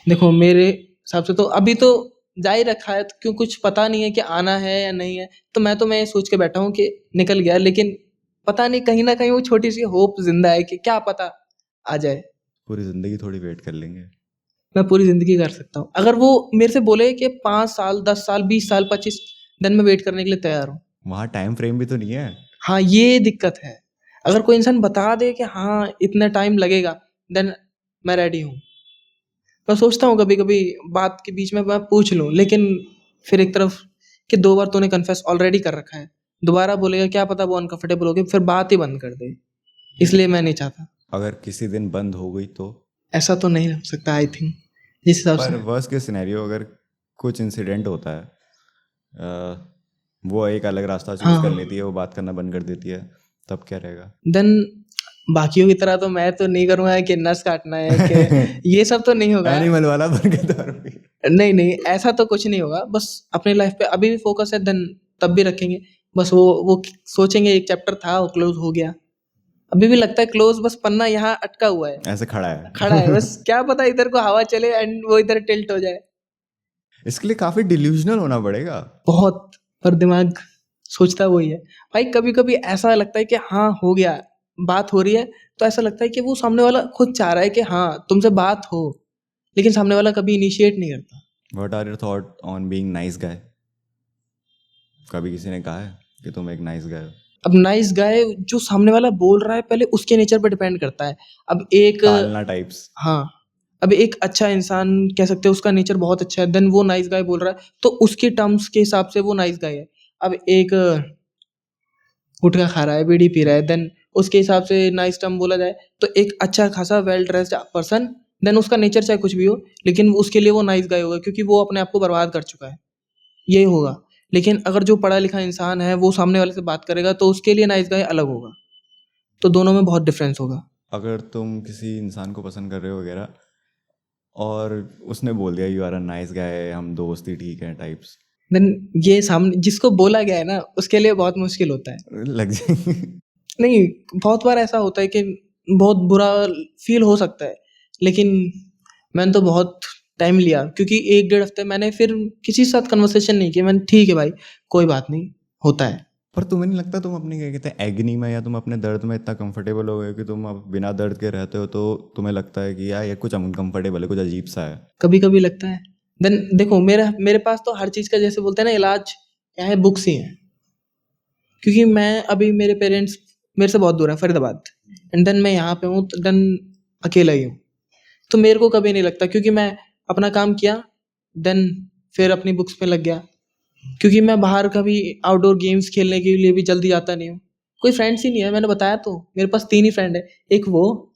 Speaker 2: देखो मेरे हिसाब से तो अभी तो जा ही रखा है, तो क्यों कुछ पता नहीं है कि आना है या नहीं है, तो मैं सोच के बैठा हूँ कि निकल गया, लेकिन पता नहीं कहीं ना कहीं वो छोटी सी होप जिंदा है कि क्या पता आ जाए।
Speaker 1: पूरी ज़िंदगी थोड़ी वेट कर लेंगे।
Speaker 2: मैं पूरी जिंदगी कर सकता हूँ, अगर वो मेरे से बोले कि 5 साल 10 साल 20 साल 25 दिन में वेट करने के लिए तैयार हूँ।
Speaker 1: वहाँ टाइम फ्रेम भी तो नहीं है।
Speaker 2: हाँ ये दिक्कत है, अगर कोई इंसान बता दे कि हाँ इतना टाइम लगेगा, देन मैं रेडी हूँ। मैं सोचता हूँ कभी कभी बात के बीच में मैं पूछ लूँ, लेकिन फिर एक तरफ कि 2 बार तूने कन्फेस ऑलरेडी कर रखा है, दोबारा बोलेगा क्या पता वो अनकंफर्टेबल हो गई फिर बात ही बंद कर दे, इसलिए मैं नहीं चाहता।
Speaker 1: अगर किसी दिन बंद हो गई तो?
Speaker 2: ऐसा तो नहीं हो सकता आई थिंक, जिस हिसाब
Speaker 1: पर
Speaker 2: से।
Speaker 1: वर्स्ट केस सिनेरियो, अगर कुछ इंसिडेंट होता है, वो एक अलग रास्ता चूज कर
Speaker 2: हाँ
Speaker 1: लेती है, वो बात करना बंद कर देती है, तब क्या रहेगा?
Speaker 2: देन बाकियों की तरह तो मैं तो नहीं करूँगा कि नस काटना है कि ये सब तो नहीं होगा।
Speaker 1: एनिमल वाला बन के दारू पी।
Speaker 2: नहीं नहीं ऐसा तो कुछ नहीं होगा, बस अपनी लाइफ पे अभी भी फोकस है, देन तब भी रखेंगे। बस वो सोचेंगे एक चैप्टर था वो क्लोज हो गया, अभी भी लगता है क्लोज, बस पन्ना यहाँ अटका हुआ है,
Speaker 1: ऐसे खड़ा है।
Speaker 2: खड़ा है, बस क्या पता इधर को हवा चले एंड वो इधर टिल्ट हो जाए।
Speaker 1: इसके लिए काफी डिल्यूजनल होना पड़ेगा।
Speaker 2: बहुत, पर दिमाग सोचता वही है। भाई कभी कभी ऐसा लगता है कि हाँ हो गया, बात हो रही है, तो ऐसा लगता है कि वो सामने वाला खुद चाह रहा है कि हाँ तुमसे बात हो, लेकिन सामने वाला कभी इनिशिएट नहीं करता।
Speaker 1: What are your thought on being nice guy? कभी किसी ने कहा है कि तुम एक नाइस गाय हो?
Speaker 2: अब नाइस गाय जो सामने वाला बोल रहा है पहले उसके नेचर पर डिपेंड करता है। अब एक
Speaker 1: टालना टाइप्स।
Speaker 2: हाँ, अब एक अच्छा इंसान कह सकते हैं उसका नेचर बहुत अच्छा है, देन वो नाइस गाय बोल रहा है तो उसके टर्म्स के हिसाब से वो नाइस गाय है। अब एक गुटखा खा रहा है, बीड़ी पी रहा है, देन उसके हिसाब से नाइस टर्म बोला जाए तो एक अच्छा खासा वेल ड्रेस्ड पर्सन, देन उसका नेचर चाहे कुछ भी हो, लेकिन उसके लिए वो नाइस गाय होगा क्योंकि वो अपने आप को बर्बाद कर चुका है, ये होगा। लेकिन अगर जो पढ़ा लिखा इंसान है वो सामने वाले से बात करेगा तो उसके लिए नाइस गाय अलग होगा, तो दोनों में बहुत डिफरेंस होगा।
Speaker 1: अगर तुम किसी इंसान को पसंद कर रहे हो वगैरह, और उसने बोल दिया you are a nice guy, हम दोस्त ही ठीक है टाइप्स,
Speaker 2: देन ये सामने जिसको बोला गया है ना उसके लिए बहुत मुश्किल होता है।
Speaker 1: लग जाएंगे।
Speaker 2: नहीं, बहुत बार ऐसा होता है कि बहुत बुरा फील हो सकता है, लेकिन मैंने तो बहुत टाइम लिया क्योंकि 1 डेढ़ हफ्ते मैंने फिर किसी के साथ कन्वर्सेशन नहीं की, मैंने ठीक है भाई कोई बात नहीं, होता है।
Speaker 1: पर तुम्हें नहीं लगता तुम अपनी, क्या कहते हैं, एग्नी में या तुम अपने दर्द में इतना कंफर्टेबल हो गए कि तुम अब बिना दर्द के रहते हो, तो तुम्हें लगता है कि यार ये कुछ अनकंफर्टेबल है, कुछ अजीब सा है?
Speaker 2: कभी कभी लगता है। देन देखो मेरे मेरे पास तो हर चीज़ का जैसे बोलते हैं ना इलाज क्या है, बुक्स ही हैं। क्योंकि मैं अभी मेरे पेरेंट्स मेरे से बहुत दूर है फरीदाबाद, एंड देन मैं यहाँ पे हूँ तो देन अकेला ही हूँ, तो मेरे को कभी नहीं लगता क्योंकि मैं अपना काम किया, देन फिर अपनी बुक्स पे लग गया। क्योंकि मैं बाहर कभी आउटडोर गेम्स खेलने के लिए भी जल्दी जाता नहीं हूँ, कोई फ्रेंड्स ही नहीं है, मैंने बताया तो मेरे पास 3 ही फ्रेंड है, एक वो,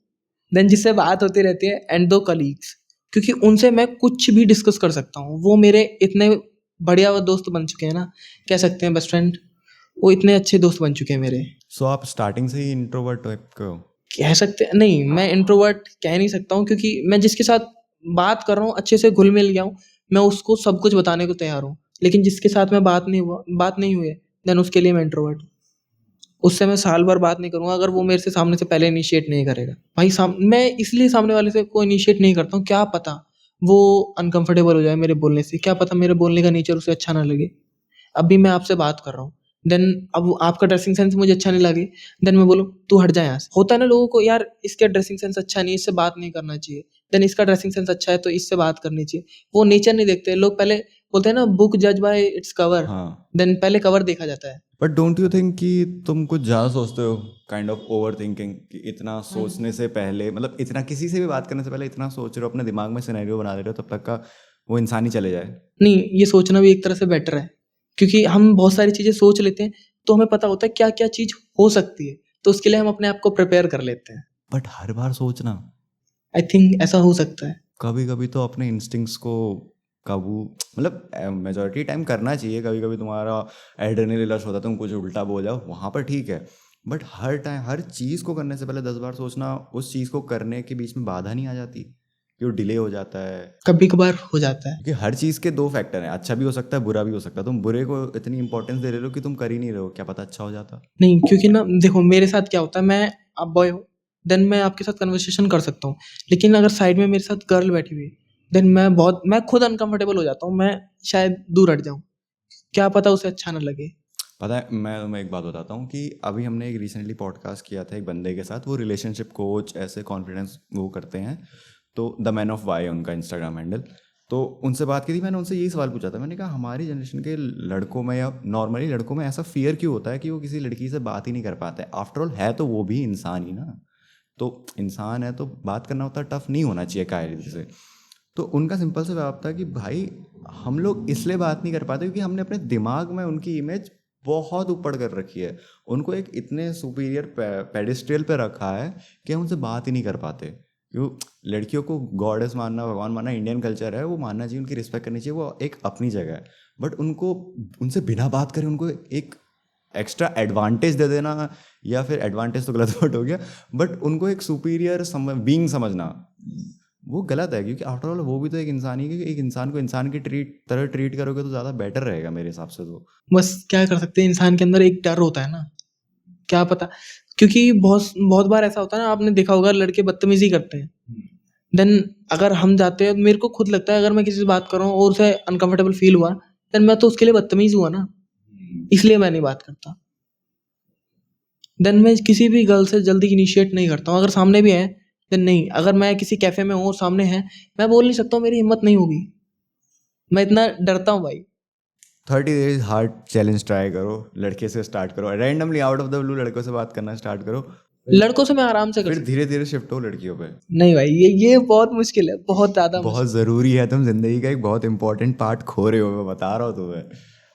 Speaker 2: देन जिससे बात होती रहती है, एंड 2 कलीग्स, क्योंकि उनसे मैं कुछ भी डिस्कस कर सकता हूँ, वो मेरे इतने बढ़िया वो दोस्त बन चुके हैं ना, कह सकते हैं बेस्ट फ्रेंड, वो इतने अच्छे दोस्त बन चुके हैं मेरे।
Speaker 1: सो आप स्टार्टिंग से ही इंट्रोवर्ट टाइप के हो?
Speaker 2: कह सकते हैं नहीं, मैं इंट्रोवर्ट कह नहीं सकता हूँ क्योंकि मैं जिसके साथ बात कर रहा हूँ अच्छे से घुल मिल गया हूँ, मैं उसको सब कुछ बताने को तैयार हूँ, लेकिन जिसके साथ मैं बात नहीं हुई है, देन उसके लिए मैं इंट्रोवर्ट हूँ। उससे मैं साल भर बात नहीं करूँगा अगर वो मेरे से सामने से पहले इनिशिएट नहीं करेगा। भाई मैं इसलिए सामने वाले से को इनिशिएट नहीं करता हूँ, क्या पता वो अनकंफर्टेबल हो जाए मेरे बोलने से, क्या पता मेरे बोलने का नेचर उसे अच्छा ना लगे। अभी मैं आपसे बात कर रहा हूँ, देन अब आपका ड्रेसिंग सेंस मुझे अच्छा नहीं लगे, देन मैं बोलूँ तू हट जा यहाँ से। होता है ना लोगों को, यार इसका ड्रेसिंग सेंस अच्छा नहीं है, इससे बात नहीं करना चाहिए, देन इसका ड्रेसिंग सेंस अच्छा है तो इससे बात करनी चाहिए। वो नेचर नहीं देखते लोग, पहले बोलते हैं ना बुक जज बाय इट्स कवर,
Speaker 1: हाँ।
Speaker 2: देन पहले कवर देखा जाता है।
Speaker 1: बट डोंट यू थिंक कि तुम कुछ ज़्यादा सोचते हो, काइंड ऑफ ओवर थिंकिंग, कि इतना सोचने से पहले, मतलब इतना किसी से भी बात करने से पहले इतना सोच रहे हो, अपने दिमाग में सिनेरियो बना दे रहे हो, तब तक का वो इंसान ही चले जाए?
Speaker 2: नहीं, ये सोचना भी एक तरह से बेटर है क्योंकि हम बहुत सारी चीज़ें सोच लेते हैं तो हमें पता होता है क्या क्या चीज़ हो सकती है, तो उसके लिए हम अपने आप को प्रिपेयर कर लेते हैं।
Speaker 1: बट हर बार सोचना,
Speaker 2: आई थिंक ऐसा हो सकता है।
Speaker 1: कभी कभी तो अपने इंस्टिंक्ट्स को काबू, मतलब मेजॉरिटी टाइम करना चाहिए। कभी कभी तुम्हारा एड्रेनलिन रश होता है, तुम कुछ उल्टा बोल जाओ, वहाँ पर ठीक है। बट हर टाइम हर चीज़ को करने से पहले 10 बार सोचना, उस चीज़ को करने के बीच में बाधा नहीं आ जाती कि वो डिले हो जाता है।
Speaker 2: कभी कभार हो जाता है।
Speaker 1: क्योंकि हर चीज़ के दो फैक्टर हैं, अच्छा भी हो सकता है, बुरा भी हो सकता है। तुम बुरे को इतनी इंपॉर्टेंस दे रहे हो कि तुम कर ही नहीं रहे हो, क्या पता अच्छा हो जाता।
Speaker 2: नहीं, क्योंकि ना देखो मेरे साथ क्या होता है, मैं आप बॉय हो, देन मैं आपके साथ कन्वर्सेशन कर सकता हूँ, लेकिन अगर साइड में मेरे साथ गर्ल बैठी हुई है, देन मैं खुद अनकंफर्टेबल हो जाता हूँ, मैं शायद दूर हट जाऊँ, क्या पता उसे अच्छा ना लगे।
Speaker 1: पता है, मैं तुम्हें एक बात बताता हूँ कि अभी हमने एक रिसेंटली पॉडकास्ट किया था एक बंदे के साथ, वो रिलेशनशिप कोच ऐसे कॉन्फिडेंस वो करते हैं, तो द मैन ऑफ वाई उनका इंस्टाग्राम हैंडल। तो उनसे बात की थी, मैंने उनसे यही सवाल पूछा था, मैंने कहा हमारी जनरेशन के लड़कों में या नॉर्मली लड़कों में ऐसा फियर क्यों होता है कि वो किसी लड़की से बात ही नहीं कर पाते। आफ्टर ऑल है तो वो भी इंसान ही ना, तो इंसान है तो बात करना उतना टफ नहीं होना चाहिए कायदे से। तो उनका सिंपल सा जवाब था कि भाई हम लोग इसलिए बात नहीं कर पाते क्योंकि हमने अपने दिमाग में उनकी इमेज बहुत ऊपर कर रखी है, उनको एक इतने सुपीरियर पेडिस्ट्रियल पे रखा है कि हम उनसे बात ही नहीं कर पाते। क्यों, लड़कियों को गॉडेस मानना, भगवान मानना इंडियन कल्चर है, वो मानना चाहिए, उनकी रिस्पेक्ट करनी चाहिए, वो एक अपनी जगह है। बट उनको उनसे बिना बात करे उनको एक एक्स्ट्रा एडवांटेज दे देना, या फिर एडवांटेज तो गलत वर्ड हो गया, बट उनको एक सुपीरियर बीइंग समझना, वो गलत है। क्योंकि आफ्टर ऑल वो भी तो एक इंसान ही है, कि एक इंसान को इंसान की तरह ट्रीट करोगे तो ज़्यादा बेटर रहेगा मेरे हिसाब से। तो
Speaker 2: बस क्या कर सकते हैं, इंसान के अंदर एक डर होता है ना, क्या पता, क्योंकि बहुत बहुत बार ऐसा होता है ना, आपने देखा होगा लड़के बदतमीजी करते हैं, देन अगर हम जाते हैं, मेरे को खुद लगता है अगर मैं किसी से बात कर रहा हूँ और उसे अनकंफर्टेबल फील हुआ, देन मैं तो उसके लिए बदतमीज हुआ ना, इसलिए मैं नहीं बात करता। देन मैं किसी भी गर्ल से जल्दी इनिशिएट नहीं करता हूँ, अगर सामने भी है देन नहीं। अगर मैं किसी कैफे में हूँ और सामने है, मैं बोल नहीं सकता हूँ, मेरी हिम्मत नहीं होगी, मैं इतना डरता हूँ भाई।
Speaker 1: 30 डेज हार्ड चैलेंज ट्राई करो, लड़के से स्टार्ट करो, randomly out of the blue लड़कों से बात करना स्टार्ट करो,
Speaker 2: लड़कों से मैं आराम से कर
Speaker 1: फिर
Speaker 2: सकता
Speaker 1: धीरे धीरे शिफ्ट हो लड़कियों पे।
Speaker 2: हूँ। नहीं भाई, ये बहुत मुश्किल है, बहुत ज़्यादा मुश्किल।
Speaker 1: बहुत ज़रूरी है, तुम जिंदगी का एक बहुत इंपॉर्टेंट पार्ट खो रहे हो, मैं बता रहा हूँ तुम्हें।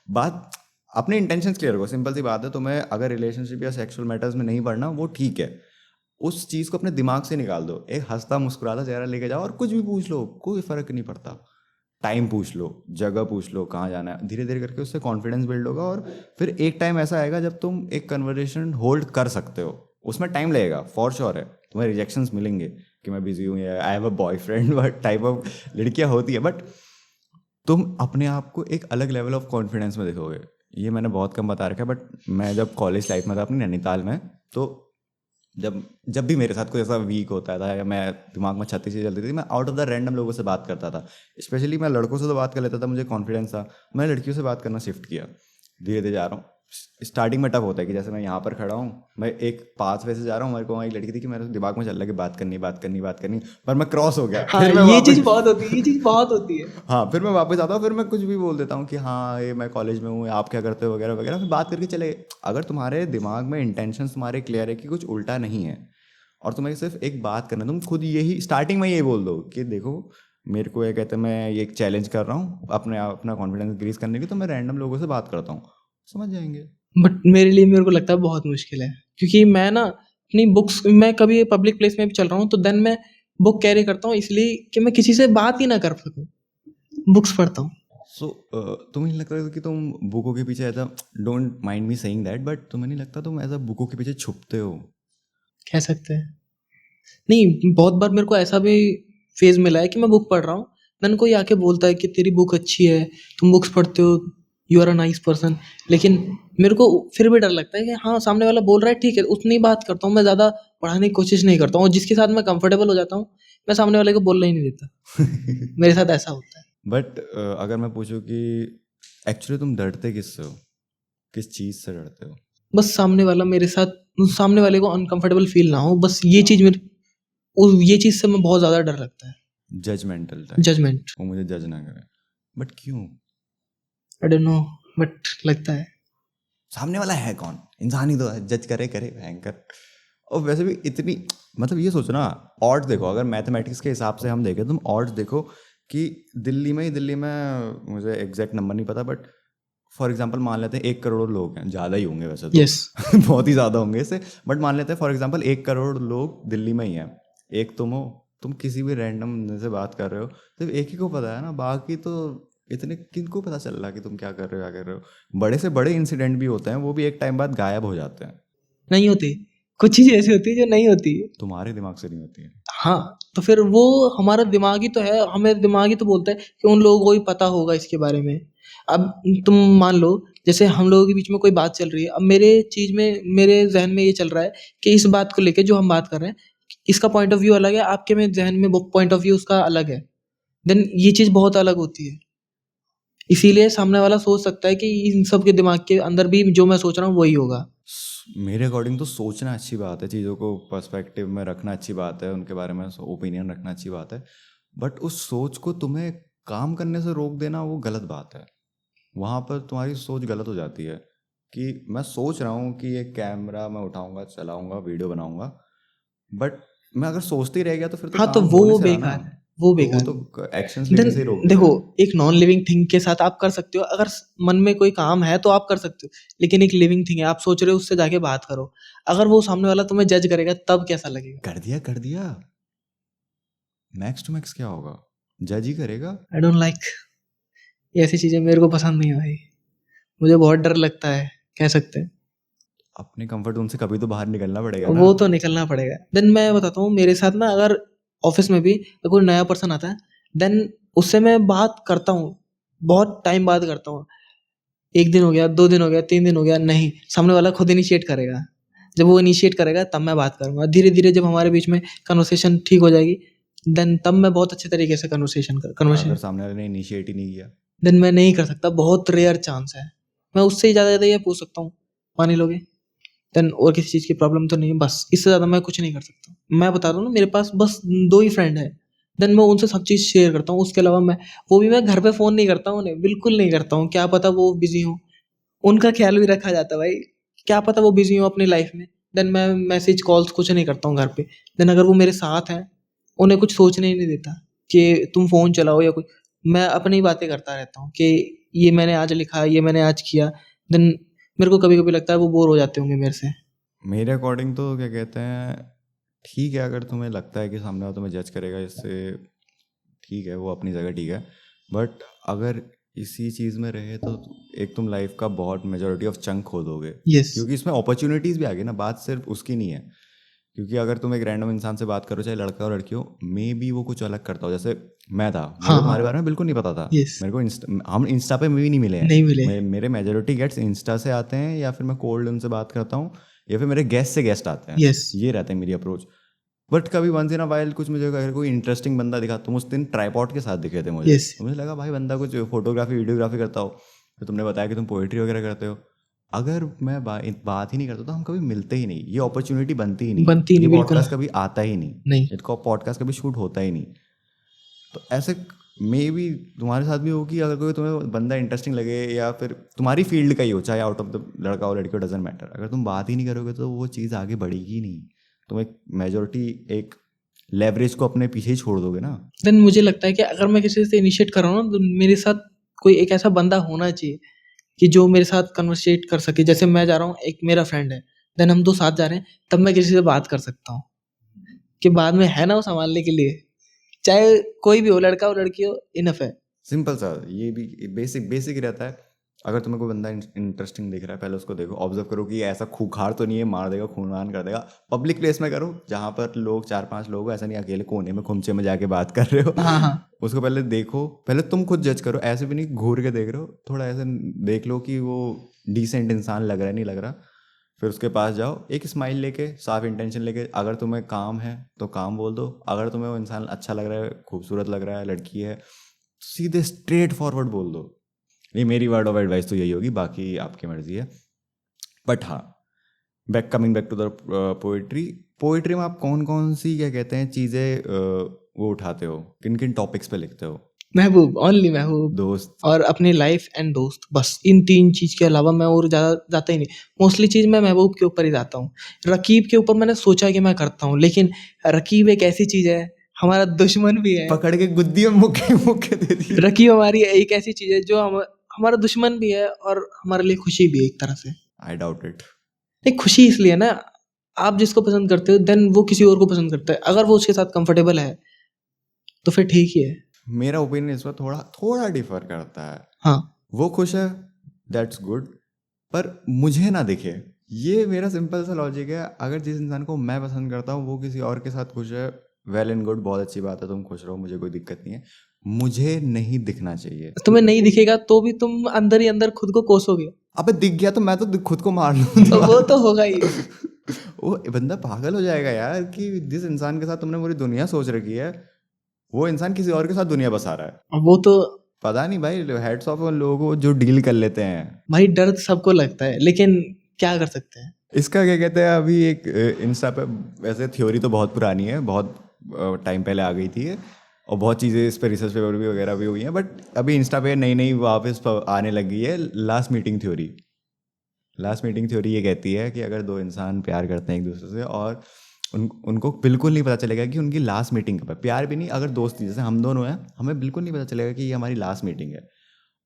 Speaker 1: बात अपने इंटेंशंस क्लियर करो, सिंपल सी बात है। तुम्हें अगर रिलेशनशिप या सेक्सुअल मैटर्स में नहीं पढ़ना, वो ठीक है, उस चीज़ को अपने दिमाग से निकाल दो, एक हंसता मुस्कुराता चेहरा लेके जाओ और कुछ भी पूछ लो, कोई फ़र्क नहीं पड़ता। टाइम पूछ लो, जगह पूछ लो, कहाँ जाना है, धीरे धीरे करके उससे कॉन्फिडेंस बिल्ड होगा। और फिर एक टाइम ऐसा आएगा जब तुम एक कन्वर्सेशन होल्ड कर सकते हो। उसमें टाइम लगेगा, फॉर श्योर है, तुम्हें रिजेक्शंस मिलेंगे कि मैं बिजी हूँ या I have a boyfriend type of लड़कियाँ होती है, बट तुम अपने आप को एक अलग लेवल ऑफ कॉन्फिडेंस में देखोगे। ये मैंने बहुत कम बता रखा है, बट मैं जब कॉलेज लाइफ में था अपनी नैनीताल में, तो जब जब भी मेरे साथ कुछ ऐसा वीक होता था या मैं दिमाग में छत्तीस चीज़ें चलती थी, मैं आउट ऑफ द रैंडम लोगों से बात करता था। स्पेशली मैं लड़कों से तो बात कर लेता था, मुझे कॉन्फिडेंस था, मैं लड़कियों से बात करना शिफ्ट किया। धीरे धीरे जा रहा हूँ। स्टार्टिंग में टफ होता है कि जैसे मैं यहाँ पर खड़ा हूँ, मैं एक पाथ वे से जा रहा हूँ, मेरे को वहाँ एक लड़की थी कि मेरे दिमाग में चल रहा है कि बात करनी बात करनी बात करनी, पर मैं क्रॉस हो गया।
Speaker 2: हाँ,
Speaker 1: फिर मैं
Speaker 2: ये
Speaker 1: वापस
Speaker 2: चीज़ बहुत होती है, ये चीज़ बहुत होती है।
Speaker 1: हाँ, फिर मैं वापस आता हूँ, फिर मैं कुछ भी बोल देता हूँ कि हाँ ये मैं कॉलेज में हूँ, आप क्या करते हो वगैरह वगैरह, फिर बात करके चले। अगर तुम्हारे दिमाग में इंटेंशन तुम्हारे क्लियर है कि कुछ उल्टा नहीं है और तुम्हें सिर्फ एक बात करना है, तुम खुद यही स्टार्टिंग में यही बोल दो कि देखो मेरे को ये कहते हैं, मैं ये एक चैलेंज कर रहा हूँ अपना कॉन्फिडेंस इंक्रीज करने की, तो मैं रैंडम लोगों से बात करता हूँ, समझ जाएंगे।
Speaker 2: बट मेरे को लगता है बहुत मुश्किल है, क्योंकि मैं ना अपनी बुक्स, मैं कभी पब्लिक प्लेस में भी चल रहा हूँ तो देन मैं बुक कैरी करता हूँ, इसलिए कि मैं किसी से बात ही ना कर सकूँ, बुक्स पढ़ता हूँ।
Speaker 1: सो तुम्हें नहीं लगता कि तुम बुकों के पीछे ऐसा, don't mind me saying that, but तुम्हें नहीं लगता तुम ऐसा बुकों के पीछे छुपते हो?
Speaker 2: कह सकते हैं। नहीं, बहुत बार मेरे को ऐसा भी फेज मिला है कि मैं बुक पढ़ रहा हूँ, देन कोई आके बोलता है कि तेरी बुक अच्छी है, तुम बुक्स पढ़ते हो, you are a nice person, लेकिन मेरे को फिर भी डर लगता है कि हाँ सामने वाला बोल रहा है ठीक है, उतनी बात करता हूँ, मैं ज़्यादा पढ़ाने की कोशिश नहीं करता हूँ, और जिसके साथ मैं कंफर्टेबल हो जाता हूँ मैं सामने वाले को बोलना ही नहीं देता। मेरे साथ ऐसा होता है।
Speaker 1: बट अगर मैं पूछूं कि एक्चुअली तुम डरते किससे हो, किस चीज़ से डरते हो?
Speaker 2: बस सामने वाला मेरे साथ, सामने वाले को अनकंफर्टेबल फील ना हो, बस ये चीज़ ये चीज़ से मैं बहुत ज़्यादा डर लगता है।
Speaker 1: जजमेंटल टाइप,
Speaker 2: जजमेंट,
Speaker 1: वो मुझे जज ना करे। बट क्यों?
Speaker 2: आई डोंट नो, बट लगता है।
Speaker 1: सामने वाला है कौन, इंसान ही तो है, जज करे करे भयंकर। और वैसे भी इतनी, मतलब ये सोचो ना, ऑड्स देखो, अगर मैथमेटिक्स के हिसाब से हम देखें, तुम ऑड्स देखो कि दिल्ली में मुझे एग्जैक्ट नंबर नहीं पता, बट फॉर एग्जांपल मान लेते हैं 1 करोड़ लोग हैं, ज़्यादा ही होंगे वैसे तो
Speaker 2: यस।
Speaker 1: बहुत ही ज़्यादा होंगे इससे, बट मान लेते हैं फॉर एग्जांपल 1 करोड़ लोग दिल्ली में ही हैं, एक तुम हो, तुम किसी भी रैंडम से बात कर रहे हो, सिर्फ एक ही को पता है ना, बाकी तो इतने किनको पता चल रहा कि तुम क्या कर रहे हो, क्या कर रहे हो। बड़े से बड़े इंसिडेंट भी होते हैं, वो भी एक टाइम बाद गायब हो जाते हैं।
Speaker 2: नहीं होती, कुछ चीज़ ऐसी होती है जो नहीं होती।
Speaker 1: तुम्हारे दिमाग से नहीं होती है।
Speaker 2: हाँ, तो फिर वो हमारा दिमाग ही तो है, हमें दिमाग ही तो बोलता है कि उन लोगों को ही पता होगा इसके बारे में। अब तुम मान लो, जैसे हम लोगों के बीच में कोई बात चल रही है, अब मेरे ज़हन में ये चल रहा है कि इस बात को लेके जो हम बात कर रहे हैं, इसका पॉइंट ऑफ व्यू अलग है, आपके में ज़हन में वो पॉइंट ऑफ व्यू उसका अलग है। देन ये चीज़ बहुत अलग होती है। इसीलिए सामने वाला सोच सकता है कि इन सब के दिमाग के अंदर भी जो मैं सोच रहा हूँ वही होगा।
Speaker 1: मेरे अकॉर्डिंग तो सोचना अच्छी बात है, चीज़ों को पर्सपेक्टिव में रखना अच्छी बात है, उनके बारे में ओपिनियन रखना अच्छी बात है, बट उस सोच को तुम्हें काम करने से रोक देना वो गलत बात है। वहाँ पर तुम्हारी सोच गलत हो जाती है कि मैं सोच रहा हूँ कि ये कैमरा मैं उठाऊंगा, चलाऊंगा, वीडियो बनाऊंगा, बट मैं अगर सोचते ही रह गया तो फिर तो
Speaker 2: हाँ, तो
Speaker 1: काम होने
Speaker 2: वो
Speaker 1: से रहा ना।
Speaker 2: बेकार है, वो
Speaker 1: तो वो
Speaker 2: बेकार है।
Speaker 1: तो एक्शंस लेने
Speaker 2: देन
Speaker 1: से ही रोक
Speaker 2: देखो,
Speaker 1: देगा।
Speaker 2: एक नॉन लिविंग थिंग के साथ आप कर सकते हो, अगर मन में कोई काम है तो आप कर सकते हो, लेकिन एक लिविंग थिंग है, आप सोच रहे हो, उससे जाके बात करो। अगर वो सामने वाला तुम्हें जज करेगा तब कैसा लगेगा?
Speaker 1: कर दिया, मैक्स टू मैक्स क्या होगा, जज ही करेगा।
Speaker 2: आई डोंट लाइक, ये ऐसी चीजें मेरे को पसंद नहीं है भाई, मुझे बहुत डर लगता है, कह सकते हैं।
Speaker 1: अपने कंफर्ट जोन से कभी तो बाहर निकलना पड़ेगा ना।
Speaker 2: वो तो निकलना पड़ेगा। देन मैं बताता हूँ, मेरे साथ ना अगर ऑफिस में भी कोई नया पर्सन आता है, देन उससे मैं बात करता हूँ, बहुत टाइम बाद करता हूँ। 1 दिन हो गया, 2 दिन हो गया, 3 दिन हो गया, नहीं, सामने वाला खुद इनिशिएट करेगा। जब वो इनिशिएट करेगा तब मैं बात करूँगा। धीरे-धीरे जब हमारे बीच में कन्वर्सेशन ठीक हो जाएगी, देन तब मैं बहुत अच्छे तरीके से
Speaker 1: अगर सामने वाले ने इनिशिएट ही नहीं किया,
Speaker 2: देन मैं नहीं कर सकता, बहुत रेयर चांस है। मैं उससे ही ज़्यादा ये पूछ सकता हूँ, मान ही लोगे? देन और किसी चीज़ की प्रॉब्लम तो नहीं है, बस इससे ज़्यादा मैं कुछ नहीं कर सकता। मैं बता रहा हूँ ना, मेरे पास बस 2 ही फ्रेंड हैं, देन मैं उनसे सब चीज़ शेयर करता हूँ। उसके अलावा वो भी मैं घर पे फ़ोन नहीं करता हूँ उन्हें, बिल्कुल नहीं करता हूँ। क्या पता वो बिज़ी हों, उनका ख़्याल भी रखा जाता है भाई, क्या पता वो बिज़ी हों अपनी लाइफ़ में। देन मैं मैसेज, कॉल्स कुछ नहीं करता हूँ घर पे। देन अगर वो मेरे साथ हैं, उन्हें कुछ सोचने ही नहीं देता कि तुम फ़ोन चलाओ या कुछ। मैं अपनी बातें करता रहता हूँ कि ये मैंने आज लिखा, ये मैंने आज किया। देन मेरे को कभी-कभी लगता है वो बोर हो जाते होंगे मेरे से।
Speaker 1: मेरे अकॉर्डिंग तो क्या कहते हैं, ठीक है, अगर तुम्हें लगता है कि सामने वाला तुम्हें जज करेगा, इससे ठीक है, वो अपनी जगह ठीक है, बट अगर इसी चीज़ में रहे तो एक तुम लाइफ का बहुत मेजोरिटी ऑफ चंक खो दोगे।
Speaker 2: यस।
Speaker 1: क्योंकि इसमें अपॉर्चुनिटीज़ भी आ गई ना, बात सिर्फ उसकी नहीं है। क्योंकि अगर तुम एक रैंडम इंसान से बात करो, चाहे लड़का हो लड़की हो, मे बी वो कुछ अलग करता हो। जैसे मैं था, मुझे
Speaker 2: हाँ,
Speaker 1: तुम्हारे
Speaker 2: हाँ।
Speaker 1: बारे में बिल्कुल नहीं पता था।
Speaker 2: यस।
Speaker 1: मेरे को हम इंस्टा पे भी नहीं मिले हैं।
Speaker 2: नहीं मिले।
Speaker 1: मेरे मेजोरिटी गेट्स इंस्टा से आते हैं, या फिर मैं कोल्ड उनसे बात करता हूँ, या फिर मेरे गेस्ट से गेस्ट आते हैं।
Speaker 2: यस।
Speaker 1: ये रहता है मेरी अप्रोच। बट कभी वंस इन अ वाइल कुछ मुझे अगर कोई इंटरेस्टिंग बंदा दिखा, तुम उस दिन ट्राईपॉड के साथ दिखे थे मुझे,
Speaker 2: यस।
Speaker 1: तो मुझे लगा भाई बंदा कुछ फोटोग्राफी वीडियोग्राफी करता हो। फिर तुमने बताया कि तुम पोएट्री वगैरह करते हो। अगर मैं बात ही नहीं करता तो हम कभी मिलते ही नहीं, ये अपॉर्चुनिटी बनती ही नहीं,
Speaker 2: बनती
Speaker 1: ये
Speaker 2: नहीं, बिल्कुल।
Speaker 1: पॉडकास्ट कभी आता ही नहीं,
Speaker 2: नहीं।
Speaker 1: इसका पॉडकास्ट कभी शूट होता ही नहीं। तो ऐसे मे भी तुम्हारे साथ भी हो कि अगर कोई तुम्हें बंदा इंटरेस्टिंग लगे, या फिर तुम्हारी फील्ड का ही हो, चाहे आउट ऑफ द लड़का हो लड़की हो, डजेंट मैटर, अगर तुम बात ही नहीं करोगे तो वो चीज़ आगे बढ़ेगी ही नहीं। तुम एक मेजोरिटी, एक लेवरेज को अपने पीछे ही छोड़ दोगे ना।
Speaker 2: देन मुझे लगता है कि अगर मैं किसी से इनिशिएट कर रहा हूँ ना, तो मेरे साथ कोई एक ऐसा बंदा होना चाहिए कि जो मेरे साथ कन्वर्सेट कर सके। जैसे मैं जा रहा हूँ, एक मेरा फ्रेंड है, देन हम 2 साथ जा रहे हैं, तब मैं किसी से बात कर सकता हूँ कि बाद में है ना वो सँभालने के लिए। चाहे कोई भी हो, लड़का हो लड़की हो, इनफ है।
Speaker 1: सिंपल सा, ये भी बेसिक बेसिक ही रहता है। अगर तुम्हें कोई बंदा इंटरेस्टिंग दिख रहा है, पहले उसको देखो, ऑब्जर्व करो कि ये ऐसा खूंखार तो नहीं है, मार देगा, खूनवान कर देगा। पब्लिक प्लेस में करो जहाँ पर लोग 4-5 लोग हो, ऐसा नहीं अकेले कोने में खुमचे में जाके बात कर रहे हो।
Speaker 2: हाँ, हाँ।
Speaker 1: उसको पहले देखो, पहले तुम खुद जज करो, ऐसे भी नहीं घूर के देख रहे हो, थोड़ा ऐसे देख लो कि वो डिसेंट इंसान लग रहा है नहीं लग रहा। फिर उसके पास जाओ, एक स्माइल लेके, साफ इंटेंशन लेके। अगर तुम्हें काम है तो काम बोल दो, अगर तुम्हें वो इंसान अच्छा लग रहा है, खूबसूरत लग रहा है, लड़की है, सीधे स्ट्रेट फॉरवर्ड बोल दो। ये मेरी वर्ड ऑफ एडवाइस तो यही होगी, बाकी आपकी मर्जी है। बट हाँ, coming back to the poetry. Poetry में आप कौन कौन सी, क्या कहते हैं, चीज़ें वो उठाते हो, किन किन टॉपिक्स पे लिखते हो?
Speaker 2: महबूब, ओनली महबूब,
Speaker 1: दोस्त।
Speaker 2: और अपनी लाइफ एंड दोस्त, बस इन 3 चीज़ के अलावा मैं और ज़्यादा जाता ही नहीं। मोस्टली चीज़ मैं महबूब के ऊपर ही जाता हूँ। रकीब के ऊपर मैंने सोचा कि मैं करता हूँ, लेकिन रकीब एक ऐसी चीज़ है, हमारा दुश्मन भी है।
Speaker 1: पकड़ के गुद्दी में मुक्के मुक्के दे दी।
Speaker 2: रकीब हमारी एक ऐसी चीज़ है जो हमारा दुश्मन भी है और हमारे लिए खुशी भी है एक तरह से।
Speaker 1: I doubt it.
Speaker 2: नहीं, खुशी इसलिए ना, आप जिसको पसंद करते हो देन वो किसी और को पसंद करता है। अगर वो उसके साथ कंफर्टेबल है, तो फिर ठीक ही है।
Speaker 1: मेरा ओपिनियन इस पर थोड़ा थोड़ा डिफर करता है।
Speaker 2: हाँ,
Speaker 1: वो खुश है, दैट्स गुड, पर मुझे ना दिखे। ये मेरा सिंपल सा लॉजिक है। अगर जिस इंसान को मैं पसंद करता हूँ वो किसी और के साथ खुश है, वेल एंड गुड, बहुत अच्छी बात है, तुम खुश रहो, मुझे कोई दिक्कत नहीं है। मुझे नहीं दिखना चाहिए।
Speaker 2: तुम्हें नहीं दिखेगा तो भी तुम अंदर ही अंदर खुद को कोसोगे।
Speaker 1: अबे दिख गया तो मैं तो खुद को मार लूँ
Speaker 2: तो वो
Speaker 1: दीवार।
Speaker 2: तो होगा ही।
Speaker 1: वो बंदा पागल हो जाएगा यार कि जिस इंसान के साथ तुमने पूरी दुनिया सोच रखी है, वो इंसान किसी और के साथ दुनिया बसा रहा है।
Speaker 2: वो तो
Speaker 1: पता नहीं भाई, हेड्स ऑफ उन लोगों को जो डील कर लेते हैं।
Speaker 2: भाई डर सबको लगता है, लेकिन क्या कर सकते हैं।
Speaker 1: इसका क्या कहते हैं, अभी एक इंस्टा पे, वैसे थ्योरी तो बहुत पुरानी है, बहुत टाइम पहले आ गई थी ये, और बहुत चीज़ें इस पर रिसर्च पेपर भी वगैरह भी हुई हैं, बट अभी इंस्टा पे नई नई वापस आने लगी है last meeting theory. Last meeting theory ये कहती है कि अगर दो इंसान प्यार करते हैं एक दूसरे से, और उनको बिल्कुल नहीं पता चलेगा कि उनकी लास्ट मीटिंग कब है, प्यार भी नहीं, अगर दोस्ती, जैसे हम दोनों हैं, हमें बिल्कुल नहीं पता चलेगा कि ये हमारी लास्ट मीटिंग है,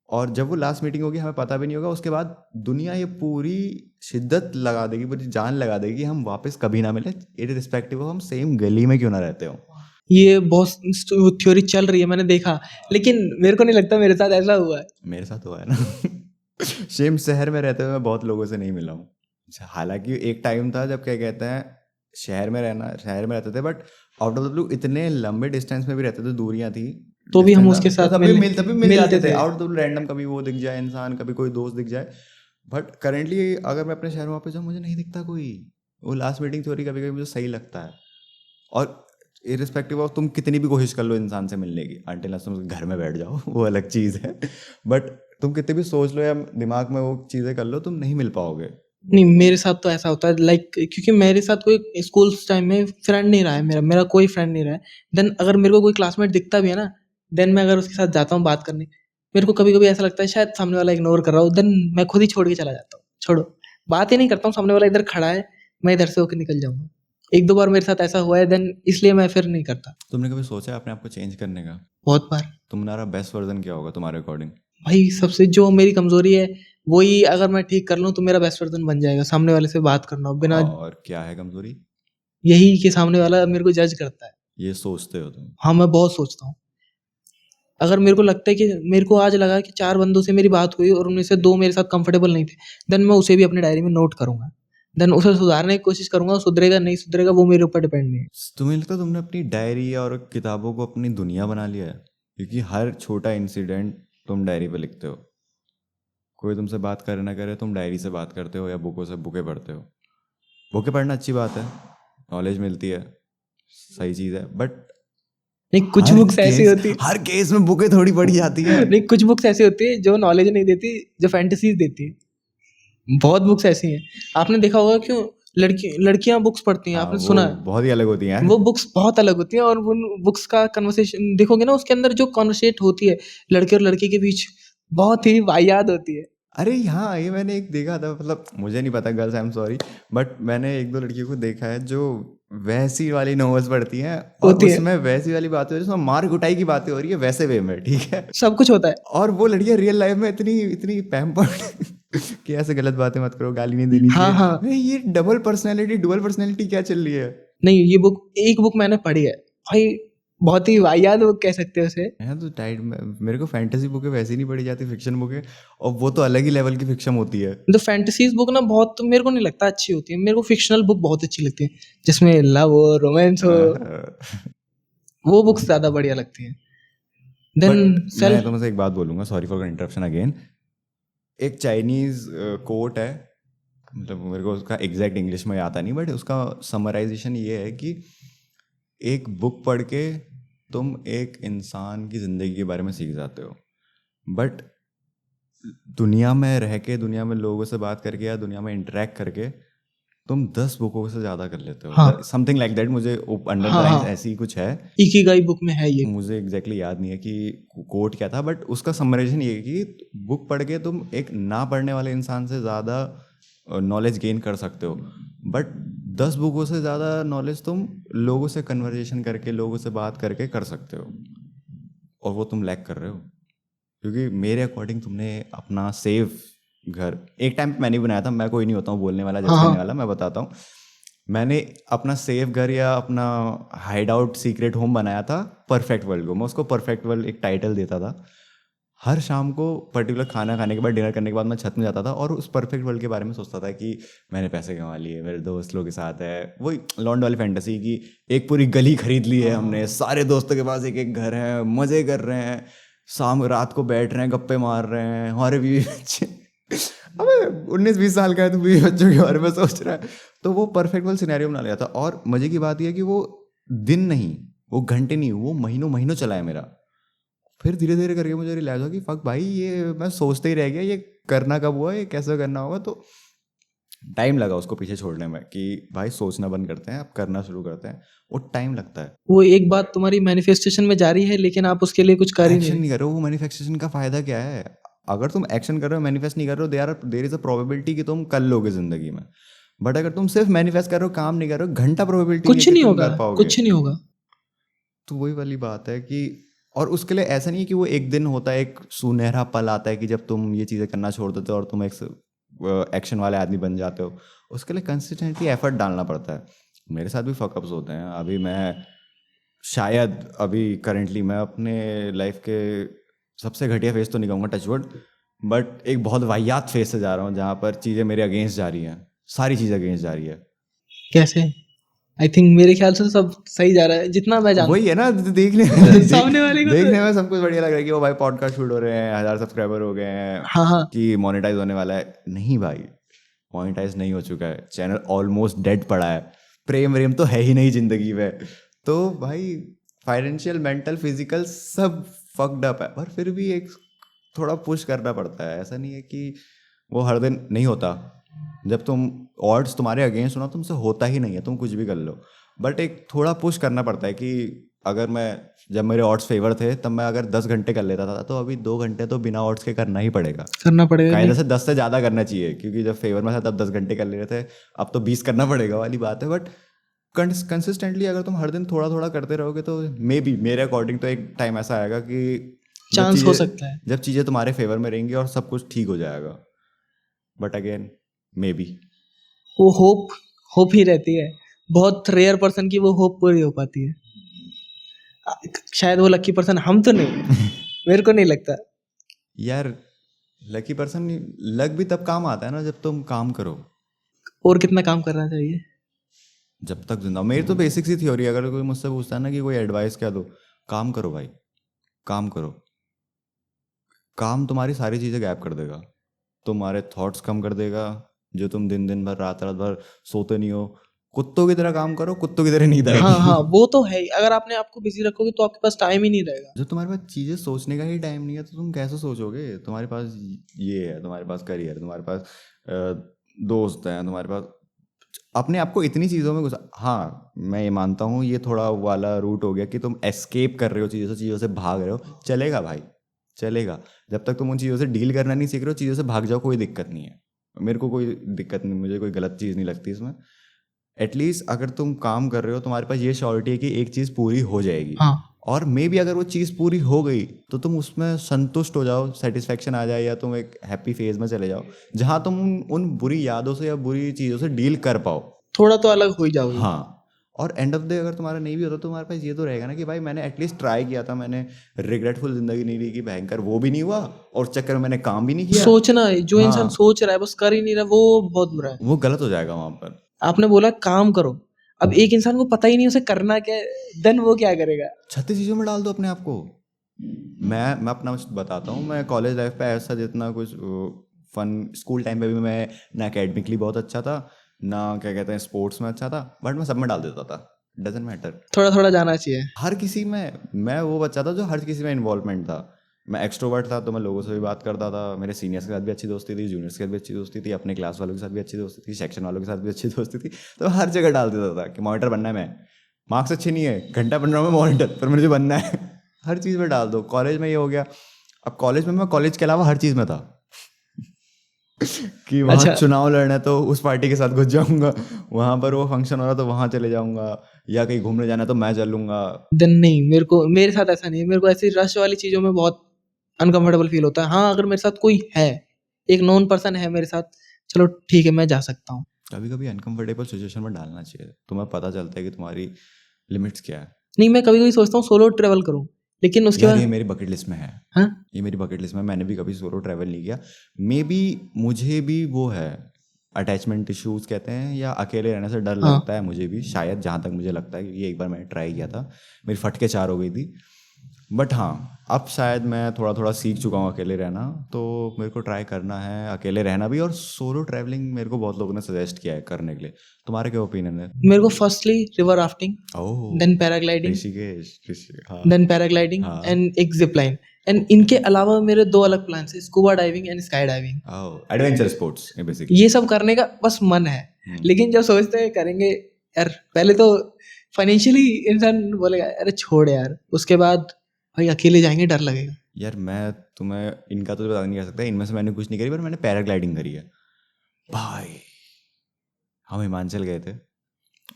Speaker 1: और जब वो लास्ट मीटिंग होगी हमें पता भी नहीं होगा, उसके बाद दुनिया ये पूरी शिद्दत लगा देगी, पूरी जान लगा देगी कि हम वापस कभी ना मिले, इररिस्पेक्टिव ऑफ हम सेम गली में क्यों ना रहते हो।
Speaker 2: ये बहुत थ्योरी चल रही है, मैंने देखा, लेकिन मेरे को नहीं लगता मेरे साथ ऐसा हुआ है।
Speaker 1: मेरे साथ हुआ है ना। सेम शहर में रहते हुए मैं बहुत लोगों से नहीं मिला हूँ। हालांकि एक टाइम था जब क्या कहते हैं, शहर में रहते थे, but out of the blue इतने लंबे डिस्टेंस में भी रहते थे, दूरियां थी,
Speaker 2: तो भी हम
Speaker 1: distance
Speaker 2: उसके
Speaker 1: था,
Speaker 2: साथ
Speaker 1: तो तभी मिल
Speaker 2: मिलते
Speaker 1: जाते थे
Speaker 2: थे।
Speaker 1: Out of the blue, random कभी वो दिख जाए इंसान, कभी कोई दोस्त दिख जाए। बट करेंटली अगर मैं अपने शहर में वापस जाऊँ, मुझे नहीं दिखता कोई। वो लास्ट मीटिंग थ्योरी कभी कभी मुझे सही लगता है, और इरिस्पेक्टिव ऑफ तुम कितनी भी कोशिश कर लो इंसान से मिलने की, अनटिल तुम घर में बैठ जाओ, वो अलग चीज़ है, बट तुम कितने भी सोच लो या दिमाग में वो चीज़ें कर लो, तुम नहीं मिल पाओगे।
Speaker 2: नहीं, मेरे साथ तो ऐसा होता है, लाइक क्योंकि मेरे साथ कोई स्कूल टाइम में फ्रेंड नहीं रहा है, मेरा कोई फ्रेंड नहीं रहा है। देन अगर मेरे को कोई क्लासमेट दिखता भी है ना, देन मैं अगर उसके साथ जाता हूँ बात करने, मेरे को कभी कभी ऐसा लगता है शायद सामने वाला इग्नोर कर रहा हो, देन मैं खुद ही छोड़ के चला जाता हूँ, छोड़ो, बात ही नहीं करता हूँ, सामने वाला इधर खड़ा है, मैं इधर से होकर निकल जाऊंगा। एक दो बार मेरे साथ ऐसा हुआ है, देन इसलिए मैं फिर नहीं करता।
Speaker 1: तुमने कभी सोचा है अपने आप को चेंज करने का?
Speaker 2: बहुत बार।
Speaker 1: तुम्हारा बेस्ट वर्जन क्या होगा तुम्हारे अकॉर्डिंग?
Speaker 2: भाई सबसे जो मेरी कमजोरी है वही अगर मैं ठीक कर लूँ तो मेरा बेस्ट वर्जन बन जाएगा, सामने वाले से बात करना हो बिना,
Speaker 1: और क्या है कमजोरी?
Speaker 2: यही कि सामने वाला मेरे को जज करता है।
Speaker 1: ये सोचते हो तुम?
Speaker 2: हाँ, मैं बहुत सोचता हूँ। अगर मेरे को लगता है कि मेरे को आज लगा कि 4 बंदों से मेरी बात हुई और उनमें से 2 मेरे साथ कंफर्टेबल नहीं थे, देन मैं उसे भी अपनी डायरी में नोट करूँगा। देन उसे सुधारने की कोशिश करूँगा, सुधरेगा नहीं सुधरेगा वो मेरे ऊपर डिपेंड नहीं है।
Speaker 1: तुम्हें लगता है तुमने अपनी डायरी और किताबों को अपनी दुनिया बना लिया है? क्योंकि हर छोटा इंसिडेंट तुम डायरी पे लिखते हो। कोई तुमसे बात करे ना करे, तुम डायरी से बात करते हो या बुकों से बुकें पढ़ते हो। बुकें पढ़ना अच्छी बात है, नॉलेज मिलती है, सही चीज़ है, बट
Speaker 2: नहीं, कुछ बुक्स ऐसी होती
Speaker 1: हर केस में बुकें थोड़ी पढ़ी जाती है।
Speaker 2: नहीं, कुछ बुक्स ऐसी होती है जो नॉलेज नहीं देती, जो फैंटेसीज देती है। बहुत बुक्स ऐसी हैं। आपने देखा होगा क्यों लड़कियां बुक्स पढ़ती हैं,
Speaker 1: हाँ,
Speaker 2: आपने
Speaker 1: वो
Speaker 2: सुना है?
Speaker 1: बहुत ही अलग होती हैं यार।
Speaker 2: वो बुक्स बहुत अलग होती हैं, और उन बुक्स का कन्वर्सेशन देखोगे ना, उसके अंदर जो कॉन्वर्सेट होती है लड़के और लड़की के बीच, बहुत ही वाहियात होती है।
Speaker 1: अरे हाँ, ये मैंने एक देखा था, मतलब मुझे नहीं पता, girls I am sorry, but मैंने एक दो लड़कियों को देखा है जो वैसी वाली नॉवेल्स पढ़ती हैं, और
Speaker 2: होती है,
Speaker 1: उसमें वैसी वाली बातें हो रही है, उसमें मार कुटाई की बातें हो रही है वैसे वे में, ठीक है,
Speaker 2: सब कुछ होता है।
Speaker 1: और वो लड़कियां रियल लाइफ में इतनी इतनी पैम्पर्ड कि ऐसे गलत बातें मत करो, गाली नहीं देनी
Speaker 2: हाँ,
Speaker 1: चाहिए।
Speaker 2: हाँ।
Speaker 1: नहीं, ये डबल पर्सनैलिटी डुअल पर्सनैलिटी क्या चल रही है?
Speaker 2: नहीं, ये एक बुक मैंने पढ़ी है भाई, बहुत ही वाहियात बुक कह सकते हो उसे।
Speaker 1: मैं तो टाइट में, मेरे को फैंटेसी बुकें वैसे नहीं पढ़ी जाती, फिक्शन बुकें, और वो तो अलग ही लेवल की फिक्शन होती है।
Speaker 2: तो फैंटेसीज बुक ना बहुत मेरे को नहीं लगता अच्छी होती है, मेरे को फिक्शनल बुक बहुत अच्छी लगती है, जिसमें लव हो, रोमांस हो, वो बुक्स ज्यादा बढ़िया लगती हैं। देन
Speaker 1: बट मैं
Speaker 2: सेल्फ
Speaker 1: तुमसे एक बात बोलूंगा, सॉरी फॉर इंटरप्शन अगेन। एक चाइनीज कोट है, मतलब मेरे को उसका एग्जैक्ट इंग्लिश में आता नहीं, बट उसका समराइजेशन ये है कि एक बुक पढ़ के तुम एक इंसान की ज़िंदगी के बारे में सीख जाते हो, बट दुनिया में रह के, दुनिया में लोगों से बात करके या दुनिया में इंटरेक्ट करके तुम 10 बुकों से ज़्यादा कर लेते हो,
Speaker 2: हाँ,
Speaker 1: समथिंग लाइक दैट। मुझे अंडर द
Speaker 2: हाँ,
Speaker 1: लाइन्स
Speaker 2: हाँ,
Speaker 1: ऐसी ही कुछ है,
Speaker 2: इकिगाई बुक में है ये।
Speaker 1: मुझे एग्जैक्टली याद नहीं है कि कोट क्या था, बट उसका समराइजेशन ये है कि बुक पढ़ के तुम एक ना पढ़ने वाले इंसान से ज़्यादा नॉलेज गेन कर सकते हो, बट 10 बुकों से ज़्यादा नॉलेज तुम लोगों से कन्वर्जेशन करके, लोगों से बात करके कर सकते हो, और वो तुम लैक कर रहे हो। क्योंकि मेरे अकॉर्डिंग तुमने अपना सेफ घर, एक टाइम पे मैंने भी बनाया था, मैं कोई नहीं होता हूँ बोलने वाला, जज
Speaker 2: हाँ,
Speaker 1: करने
Speaker 2: हाँ,
Speaker 1: वाला, मैं बताता हूँ। मैंने अपना सेफ घर या अपना हाइड आउट सीक्रेट होम बनाया था परफेक्ट वर्ल्ड को। मैं उसको परफेक्ट वर्ल्ड एक टाइटल देता था। हर शाम को पर्टिकुलर खाना खाने के बाद, डिनर करने के बाद मैं छत में जाता था और उस परफेक्ट वर्ल्ड के बारे में सोचता था कि मैंने पैसे कमा लिए, मेरे दोस्त लोग के साथ है, वही लॉन्ड वाली फैंटेसी की एक पूरी गली खरीद ली है हमने, सारे दोस्तों के पास एक एक घर है, मज़े कर रहे हैं, शाम रात को बैठ रहे हैं, गप्पे मार रहे हैं, हमारे बीवी बच्चे। अबे 19-20 साल का है तो बीवी बच्चों के बारे में सोच रहा है। तो वो परफेक्ट वर्ल्ड सिनेरियो बना लिया था। और मज़े की बात यह है कि वो दिन नहीं, वो घंटे नहीं, वो महीनों महीनों चला है मेरा। फिर धीरे धीरे करके मुझे रियलाइज हुआ कि फक भाई, ये मैं सोचते ही रह गया, ये करना कब हुआ, ये कैसे करना होगा। तो टाइम लगा उसको पीछे छोड़ने में कि भाई सोचना बंद करते हैं, अब करना शुरू करते हैं। वो टाइम लगता है।
Speaker 2: वो एक बात तुम्हारी मैनिफेस्टेशन में जारी है, लेकिन आप उसके लिए कुछ कर ही नहीं
Speaker 1: एक्शन
Speaker 2: रहे।
Speaker 1: नहीं कर रहे हो, वो मैनिफेस्टेशन का फायदा क्या है? अगर तुम एक्शन कर रहे हो, मैनिफेस्ट नहीं कर रहे हो, देयर इज अ प्रोबेबिलिटी कि तुम कर लोगे जिंदगी में। बट अगर तुम सिर्फ मैनिफेस्ट कर रहे हो, काम नहीं कर रहे हो, घंटा प्रोबेबिलिटी
Speaker 2: कुछ
Speaker 1: है कि
Speaker 2: नहीं
Speaker 1: तुम
Speaker 2: होगा,
Speaker 1: कर पाओगे।
Speaker 2: कुछ नहीं होगा।
Speaker 1: तो वही वाली बात है कि, और उसके लिए ऐसा नहीं है कि वो एक दिन होता है, एक सुनहरा पल आता है कि जब तुम ये चीज़ें करना छोड़ देते हो और तुम एक एक्शन वाले आदमी बन जाते हो। उसके लिए कंसिस्टेंटली एफर्ट डालना पड़ता है। मेरे साथ भी फकअप्स होते हैं। अभी मैं शायद अभी करेंटली मैं अपने लाइफ के सबसे घटिया फेज तो नहीं कहूँगा, टचवुड, बट एक बहुत वाहियात फेज से जा रहा हूँ जहाँ पर चीज़ें मेरे अगेंस्ट जा रही हैं, सारी चीज़ें अगेंस्ट जा रही है।
Speaker 2: कैसे? आई थिंक मेरे ख्याल से तो सब सही जा रहा है जितना मैं जानता
Speaker 1: वही है ना, देखने
Speaker 2: हूँ। सामने वाले को
Speaker 1: देखने
Speaker 2: तो
Speaker 1: में सब कुछ बढ़िया लग रहा है कि वो भाई पॉडकास्ट शूट हो रहे हैं, 1000 सब्सक्राइबर हो गए हैं,
Speaker 2: हाँ हाँ,
Speaker 1: कि मोनेटाइज होने वाला है। नहीं भाई, मोनेटाइज नहीं हो चुका है, चैनल ऑलमोस्ट डेड पड़ा है, प्रेम व्रेम तो है ही नहीं जिंदगी में। तो भाई फाइनेंशियल, मेंटल, फिजिकल सब फक्ड अप है, पर फिर भी एक थोड़ा पुश करना पड़ता है। ऐसा नहीं है कि वो हर दिन नहीं होता। जब तुम ऑड्स तुम्हारे अगेंस्ट हो ना, तुमसे होता ही नहीं है, तुम कुछ भी कर लो, बट एक थोड़ा पुश करना पड़ता है कि अगर मैं, जब मेरे ऑड्स फेवर थे तब मैं अगर 10 घंटे कर लेता था, तो अभी 2 घंटे तो बिना ऑड्स के करना ही पड़ेगा।
Speaker 2: करना पड़ेगा।
Speaker 1: कायदे
Speaker 2: नहीं
Speaker 1: से 10 से ज़्यादा करना चाहिए, क्योंकि जब फेवर में था तब 10 घंटे कर ले रहे थे, अब तो 20 करना पड़ेगा वाली बात है। बट कंसिस्टेंटली अगर तुम हर दिन थोड़ा थोड़ा करते रहोगे तो मे बी, मेरे अकॉर्डिंग तो एक टाइम ऐसा आएगा कि
Speaker 2: चांस हो सकता है।
Speaker 1: जब चीज़ें तुम्हारे फेवर में रहेंगी और सब कुछ ठीक हो जाएगा। But again may be.
Speaker 2: वो होप, होप ही रहती है। बहुत रेयर पर्सन की वो होप पूरी हो पाती है। शायद वो लकी पर्सन हम तो नहीं, मेरे को नहीं लगता।
Speaker 1: यार लकी पर्सन लक भी तब काम आता है ना जब तुम काम करो।
Speaker 2: और कितना काम करना चाहिए?
Speaker 1: जब तक जिंदा, मेरी तो बेसिक सी थ्योरी, अगर कोई मुझसे पूछता है ना कि कोई एडवाइस क्या दो, काम करो भाई, काम करो। काम तुम्हारी सारी चीज़ें गैप कर देगा, तुम्हारे थॉट्स कम कर देगा। जो तुम दिन दिन भर, रात रात भर सोते नहीं हो, कुत्तों की तरह काम करो, कुत्तों की तरह नींद
Speaker 2: हाँ
Speaker 1: आएगी।
Speaker 2: हाँ, वो तो है ही। अगर आपने आपको बिजी रखोगे तो आपके पास टाइम ही नहीं रहेगा।
Speaker 1: जब तुम्हारे पास चीज़ें सोचने का ही टाइम नहीं है तो तुम कैसे सोचोगे? तुम्हारे पास ये है, तुम्हारे पास करियर, तुम्हारे पास दोस्त हैं, तुम्हारे पास अपने आप को इतनी चीज़ों में घुसा। हाँ मैं ये मानता हूँ, ये थोड़ा वाला रूट हो गया कि तुम एस्केप कर रहे हो चीज़ों से भाग रहे हो। चलेगा भाई, चलेगा, जब तक तुम उन चीज़ों से डील करना नहीं सीख रहे हो, चीज़ों से भाग जाओ, कोई दिक्कत नहीं है। मेरे को कोई दिक्कत नहीं, मुझे कोई गलत चीज़ नहीं लगती इसमें। एटलीस्ट अगर तुम काम कर रहे हो, तुम्हारे पास ये श्योरिटी है कि एक चीज़ पूरी हो जाएगी।
Speaker 2: हाँ,
Speaker 1: और मे बी अगर वो चीज़ पूरी हो गई तो तुम उसमें संतुष्ट हो जाओ, सेटिस्फेक्शन आ जाए, या तुम एक हैप्पी फेज में चले जाओ जहाँ तुम उन बुरी यादों से या बुरी चीज़ों से डील कर पाओ।
Speaker 2: थोड़ा तो अलग हो ही जाओगे।
Speaker 1: हाँ, और एंड ऑफ द डे अगर तुम्हारा नहीं भी होता तो तुम्हारे पास ये तो रहेगा ना कि भाई मैंने एटलीस्ट ट्राई किया था, मैंने रिग्रेटफुल जिंदगी नहीं ली कि भयंकर वो भी नहीं हुआ और चक्कर में मैंने काम भी नहीं किया।
Speaker 2: सोचना है, जो इंसान
Speaker 1: हाँ,
Speaker 2: सोच रहा है बस कर ही नहीं रहा, वो बहुत बुरा है।
Speaker 1: वो गलत हो जाएगा वहाँ पर।
Speaker 2: आपने बोला काम करो, अब एक इंसान को पता ही नहीं उसे करना क्या है, देन वो क्या करेगा?
Speaker 1: 36 चीज़ों में डाल दो अपने आप को। मैं अपना बताता हूँ, मैं कॉलेज लाइफ पे ऐसा जितना कुछ फन, स्कूल टाइम पे भी मैं ना एकेडमिकली बहुत अच्छा था, ना क्या कहते हैं स्पोर्ट्स में अच्छा था, बट मैं सब में डाल देता था। डजेंट मैटर,
Speaker 2: थोड़ा थोड़ा जाना चाहिए।
Speaker 1: हर किसी में। मैं वो बच्चा था जो हर किसी में इन्वॉल्वमेंट था। मैं एक्सट्रोवर्ट था तो मैं लोगों से भी बात करता था, मेरे सीनियर्स के साथ भी अच्छी दोस्ती थी, जूनियर्स के साथ भी अच्छी दोस्ती थी, अपने क्लास वालों के साथ भी अच्छी दोस्ती थी, सेक्शन वालों के साथ भी अच्छी दोस्ती थी। तो हर जगह डाल देता था कि मॉनिटर बनना है। मैं मार्क्स अच्छे नहीं है, घंटा बन रहा हूँ मैं मॉनिटर, पर मुझे बनना है। हर चीज़ में डाल दो। कॉलेज में ये हो गया। अब कॉलेज में मैं कॉलेज के अलावा हर चीज़ में था कि वहाँ
Speaker 2: अच्छा,
Speaker 1: चुनाव लड़ना है तो उस पार्टी के साथ घुस जाऊंगा, वहाँ पर वो फंक्शन हो रहा तो वहाँ चले जाऊंगा, या कहीं घूमने जाना है तो मैं चलूंगा।
Speaker 2: देन नहीं, मेरे साथ ऐसा नहीं है। मेरे को ऐसी रश वाली चीज़ों में बहुत अनकंफर्टेबल फील होता है। हाँ, अगर मेरे साथ कोई है, एक नोन पर्सन है मेरे साथ, चलो ठीक है मैं जा सकता हूँ।
Speaker 1: कभी कभी अनकंफर्टेबल सिचुएशन में डालना चाहिए, तुम्हें पता चलता है कि तुम्हारी लिमिट्स क्या है।
Speaker 2: नहीं, मैं कभी-कभी सोचता हूँ सोलो ट्रैवल करूँ, लेकिन उसके
Speaker 1: यार ये
Speaker 2: बाद
Speaker 1: मेरी बकेट लिस्ट में है,
Speaker 2: हाँ?
Speaker 1: ये मेरी बकेट लिस्ट में, मैंने भी कभी सोलो ट्रैवल नहीं किया। मे बी मुझे भी वो है, अटैचमेंट इश्यूज कहते हैं, या अकेले रहने से डर
Speaker 2: हाँ।
Speaker 1: लगता है मुझे भी शायद, जहाँ तक मुझे लगता है, क्योंकि एक बार मैंने ट्राई किया था, मेरी फटके 4 हो गई थी। बट हाँ, अब शायद मैं थोड़ा थोड़ा सीख चुका हूँ अकेले रहना, तो मेरे को ट्राई करना है अकेले रहना भी। और सोलो ट्रैवलिंग मेरे को बहुत लोगों ने सजेस्ट किया है करने के लिए, तुम्हारा क्या ओपिनियन है?
Speaker 2: मेरे को फर्स्टली रिवर राफ्टिंग,
Speaker 1: ओह,
Speaker 2: देन पैराग्लाइडिंग,
Speaker 1: हाँ
Speaker 2: देन पैराग्लाइडिंग
Speaker 1: हाँ।
Speaker 2: एंड एक जिप लाइन। एंड इनके अलावा मेरे 2 अलग प्लान्स हैं, scuba diving and sky diving.
Speaker 1: Adventure sports basically.
Speaker 2: ये सब करने का बस मन है, लेकिन जब सोचते हैं करेंगे, यार पहले तो फाइनेंशियली इंसान बोलेगा अरे छोड़ यार, उसके बाद भाई अकेले जाएंगे डर लगेगा।
Speaker 1: यार मैं तुम्हें इनका तो बता नहीं कर सकता, इनमें से मैंने कुछ नहीं करी, पर मैंने पैराग्लाइडिंग करी है भाई। हम हिमाचल गए थे,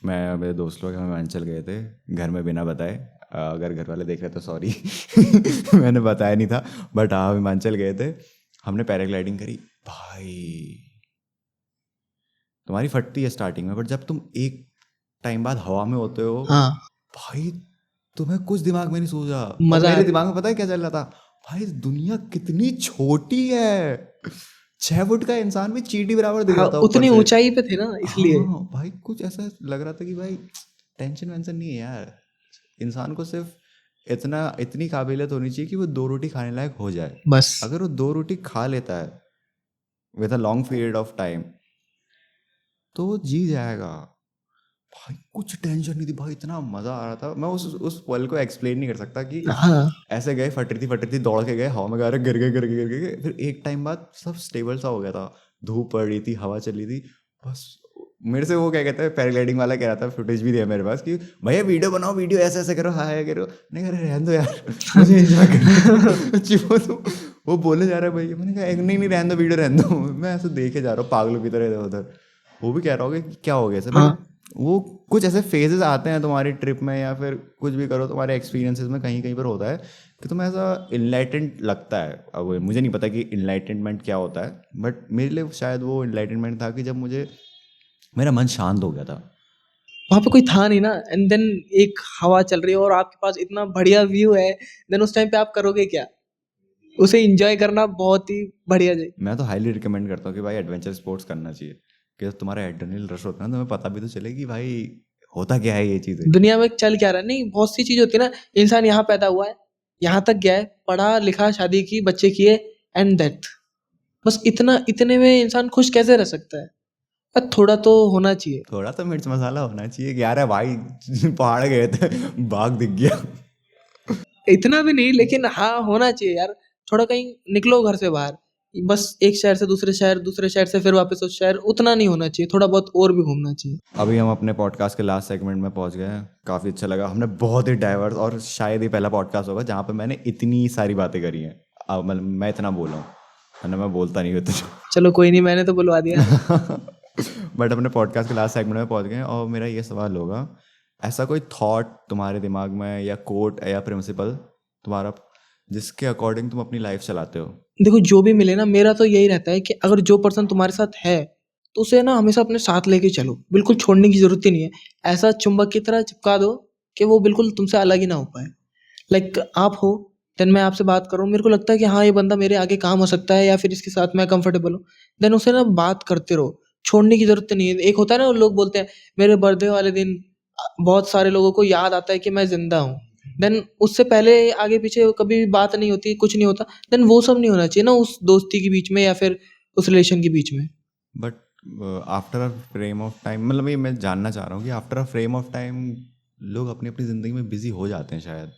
Speaker 1: मैं मेरे दोस्त लोग हम हिमाचल गए थे घर में बिना बताए। अगर घर वाले देख रहे तो सॉरी मैंने बताया नहीं था, बट हाँ हिमाचल गए थे, हमने पैराग्लाइडिंग करी भाई। तुम्हारी फटती है स्टार्टिंग में, बट जब तुम एक टाइम बाद हवा में होते हो
Speaker 2: हाँ,
Speaker 1: भाई, तुम्हें कुछ दिमाग में नहीं सूझा। और
Speaker 2: मजा
Speaker 1: मेरे
Speaker 2: आता
Speaker 1: दिमाग में पता है क्या चल रहा था, भाई दुनिया कितनी छोटी है, 6 फुट का इंसान भी चींटी बराबर दिख
Speaker 2: हाँ,
Speaker 1: रहा था ऊपर
Speaker 2: उतनी
Speaker 1: से।
Speaker 2: ऊंचाई पे थे ना इसलिए।
Speaker 1: हाँ भाई, कुछ ऐसा लग रहा था कि भाई टेंशन वेंशन नहीं है यार, इंसान को सिर्फ इतनी काबिलियत होनी चाहिए कि वो 2 रोटी खाने लायक हो जाए।
Speaker 2: बस
Speaker 1: अगर वो 2 रोटी खा लेता है with a long period of time, तो वो जी जाएगा। भाई कुछ टेंशन नहीं थी भाई, इतना मजा आ रहा था, मैं उस पल को एक्सप्लेन नहीं कर सकता कि
Speaker 2: हाँ,
Speaker 1: ऐसे गए, फट रही थी दौड़ के गए, हवा में गा रहे, गिर गए, फिर एक टाइम बाद सब स्टेबल सा हो गया था, धूप पड़ रही थी, हवा चल रही थी। बस मेरे से वो क्या कहते हैं, पैराग्लाइडिंग वाला कह रहा था, फुटेज भी दिया मेरे पास कि भैया वीडियो बनाओ, वीडियो ऐसे ऐसे करो, हाय करो। नहीं अरे रहने दो यार मुझे एंजॉय करना चिपो तो। वो बोले जा रहा है भैया, मैंने कहा नहीं नहीं रहने दो, वीडियो रहने दो, मैं ऐसे देखे जा रहा हूँ पागलों की तरह इधर उधर। वो भी कह रहा होगा कि क्या हो गया सर,
Speaker 2: हाँ,
Speaker 1: बट वो कुछ ऐसे फेजेस आते हैं तुम्हारी ट्रिप में, या फिर कुछ भी करो तुम्हारे एक्सपीरियंसेस में कहीं कहीं पर होता है कि तुम्हें ऐसा इनलाइटेंड लगता है। अब वो मुझे नहीं पता कि इनलाइटनमेंट क्या होता है, बट मेरे लिए शायद वो इनलाइटनमेंट था कि जब मुझे मेरा मन शांत हो गया था।
Speaker 2: वहाँ पे कोई था नहीं ना, एंड देन एक हवा चल रही है और आपके पास इतना बढ़िया व्यू है, देन उस टाइम पे आप करोगे क्या? उसे एंजॉय करना बहुत ही बढ़िया है।
Speaker 1: मैं तो हाईली रिकमेंड करता हूँ कि भाई एडवेंचर स्पोर्ट्स करना चाहिए, कि जब तुम्हारा एड्रेनलिन रश होता है ना, तुम्हें पता भी तो चले कि भाई होता क्या है ये चीज़ें।
Speaker 2: दुनिया में चल क्या रहा है। नहीं, बहुत सी चीज़ होती है ना, इंसान यहाँ पैदा हुआ है, यहाँ तक गया है, पढ़ा लिखा, शादी की, बच्चे किए एंड डेथ। बस इतने में इंसान खुश कैसे रह सकता है? थोड़ा तो होना चाहिए।
Speaker 1: थोड़ा तो मिर्च मसाला होना चाहिए कि यार भाई पहाड़ गए थे बाघ दिख गया।
Speaker 2: इतना भी नहीं, लेकिन हाँ होना चाहिए यार। थोड़ा कहीं निकलो घर से बाहर, बस एक शहर से दूसरे शहर से फिर वापस उस शहर, उतना नहीं होना चाहिए, थोड़ा बहुत और भी घूमना चाहिए।
Speaker 1: अभी हम अपने पॉडकास्ट के लास्ट सेगमेंट में पहुंच गए हैं, काफ़ी अच्छा लगा, हमने बहुत ही डाइवर्स, और शायद ये पहला पॉडकास्ट होगा जहाँ पे मैंने इतनी सारी बातें करी हैं। अब मतलब मैं इतना बोला हूँ, वरना मैं बोलता नहीं होता।
Speaker 2: चलो कोई नहीं, मैंने तो बुलवा दिया।
Speaker 1: बट अपने पॉडकास्ट के लास्ट सेगमेंट में पहुंच गए हैं, और मेरा ये सवाल होगा, ऐसा कोई थॉट तुम्हारे दिमाग में, या कोट या प्रिंसिपल तुम्हारा, जिसके अकॉर्डिंग तुम अपनी लाइफ चलाते हो?
Speaker 2: देखो जो भी मिले ना, मेरा तो यही रहता है कि अगर जो पर्सन तुम्हारे साथ है तो उसे ना हमेशा अपने साथ लेके चलो, बिल्कुल छोड़ने की जरूरत ही नहीं है। ऐसा चुंबक की तरह चिपका दो कि वो बिल्कुल तुमसे अलग ही ना हो पाए। लाइक आप हो, देन मैं आपसे बात कर रहा हूँ, मेरे को लगता है कि हाँ ये बंदा मेरे आगे काम हो सकता है, या फिर इसके साथ मैं कंफर्टेबल हूँ, देन उसे ना बात करते रहो, छोड़ने की जरूरत नहीं है। एक होता है ना, लोग बोलते हैं मेरे बर्थडे वाले दिन बहुत सारे लोगों को याद आता है कि मैं जिंदा हूँ, देन उससे पहले आगे पीछे कभी भी बात नहीं होती, कुछ नहीं होता, देन वो सब नहीं होना चाहिए ना उस दोस्ती के बीच में या फिर उस रिलेशन के बीच में।
Speaker 1: But after a frame of time, मतलब ये मैं जानना चाह रहा हूँ कि after a frame of time लोग अपनी अपनी ज़िंदगी में बिजी हो जाते हैं शायद।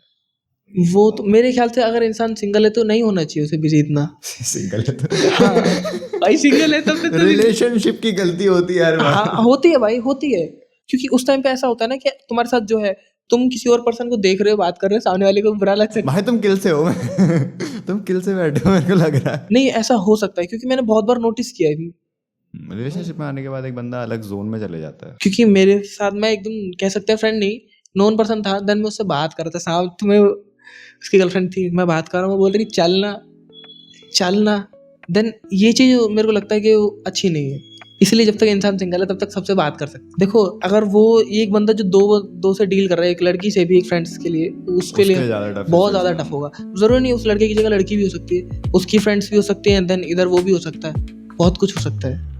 Speaker 2: वो तो मेरे ख्याल से अगर इंसान सिंगल है तो नहीं होना चाहिए उसे बिजी इतना।
Speaker 1: सिंगल है
Speaker 2: हाँ
Speaker 1: तो
Speaker 2: भाई, सिंगल है तब तो
Speaker 1: रिलेशनशिप की गलती होती है यार।
Speaker 2: हाँ होती है भाई, होती है, क्योंकि उस टाइम पे ऐसा होता है ना कि तुम्हारे साथ जो है, तुम किसी और पर्सन को देख रहे हो, बात कर रहे हो, सामने वाले को बुरा लग सकता
Speaker 1: भाई तुम किल से हो तुम किल से बैठे हो, मेरे को लग रहा है।
Speaker 2: नहीं, ऐसा हो सकता है क्योंकि मैंने बहुत बार नोटिस किया है भी।
Speaker 1: रिलेशनशिप में आने के बाद एक बंदा अलग जोन में चले जाता है।
Speaker 2: क्योंकि मेरे साथ, मैं एकदम कह सकते हैं फ्रेंड नहीं, नॉन पर्सन था, देन मैं उससे बात कर रहा था, साथ में उसकी गर्लफ्रेंड थी, मैं बात कर रहा हूँ, वो बोल रही चलना चलना, देन ये चीज़ मेरे को लगता है कि वो अच्छी नहीं है। इसलिए जब तक इंसान सिंगल है तब तक सबसे बात कर सकते हैं। देखो अगर वो एक बंदा जो दो से डील कर रहा है, एक लड़की से भी एक फ्रेंड्स के लिए, तो उसके लिए
Speaker 1: ज़्यादा टफ
Speaker 2: बहुत ज़्यादा टफ होगा। ज़रूरी नहीं उस लड़के की जगह लड़की भी हो सकती है, उसकी फ्रेंड्स भी हो सकती हैं, देन इधर वो भी हो सकता है, बहुत कुछ हो सकता है।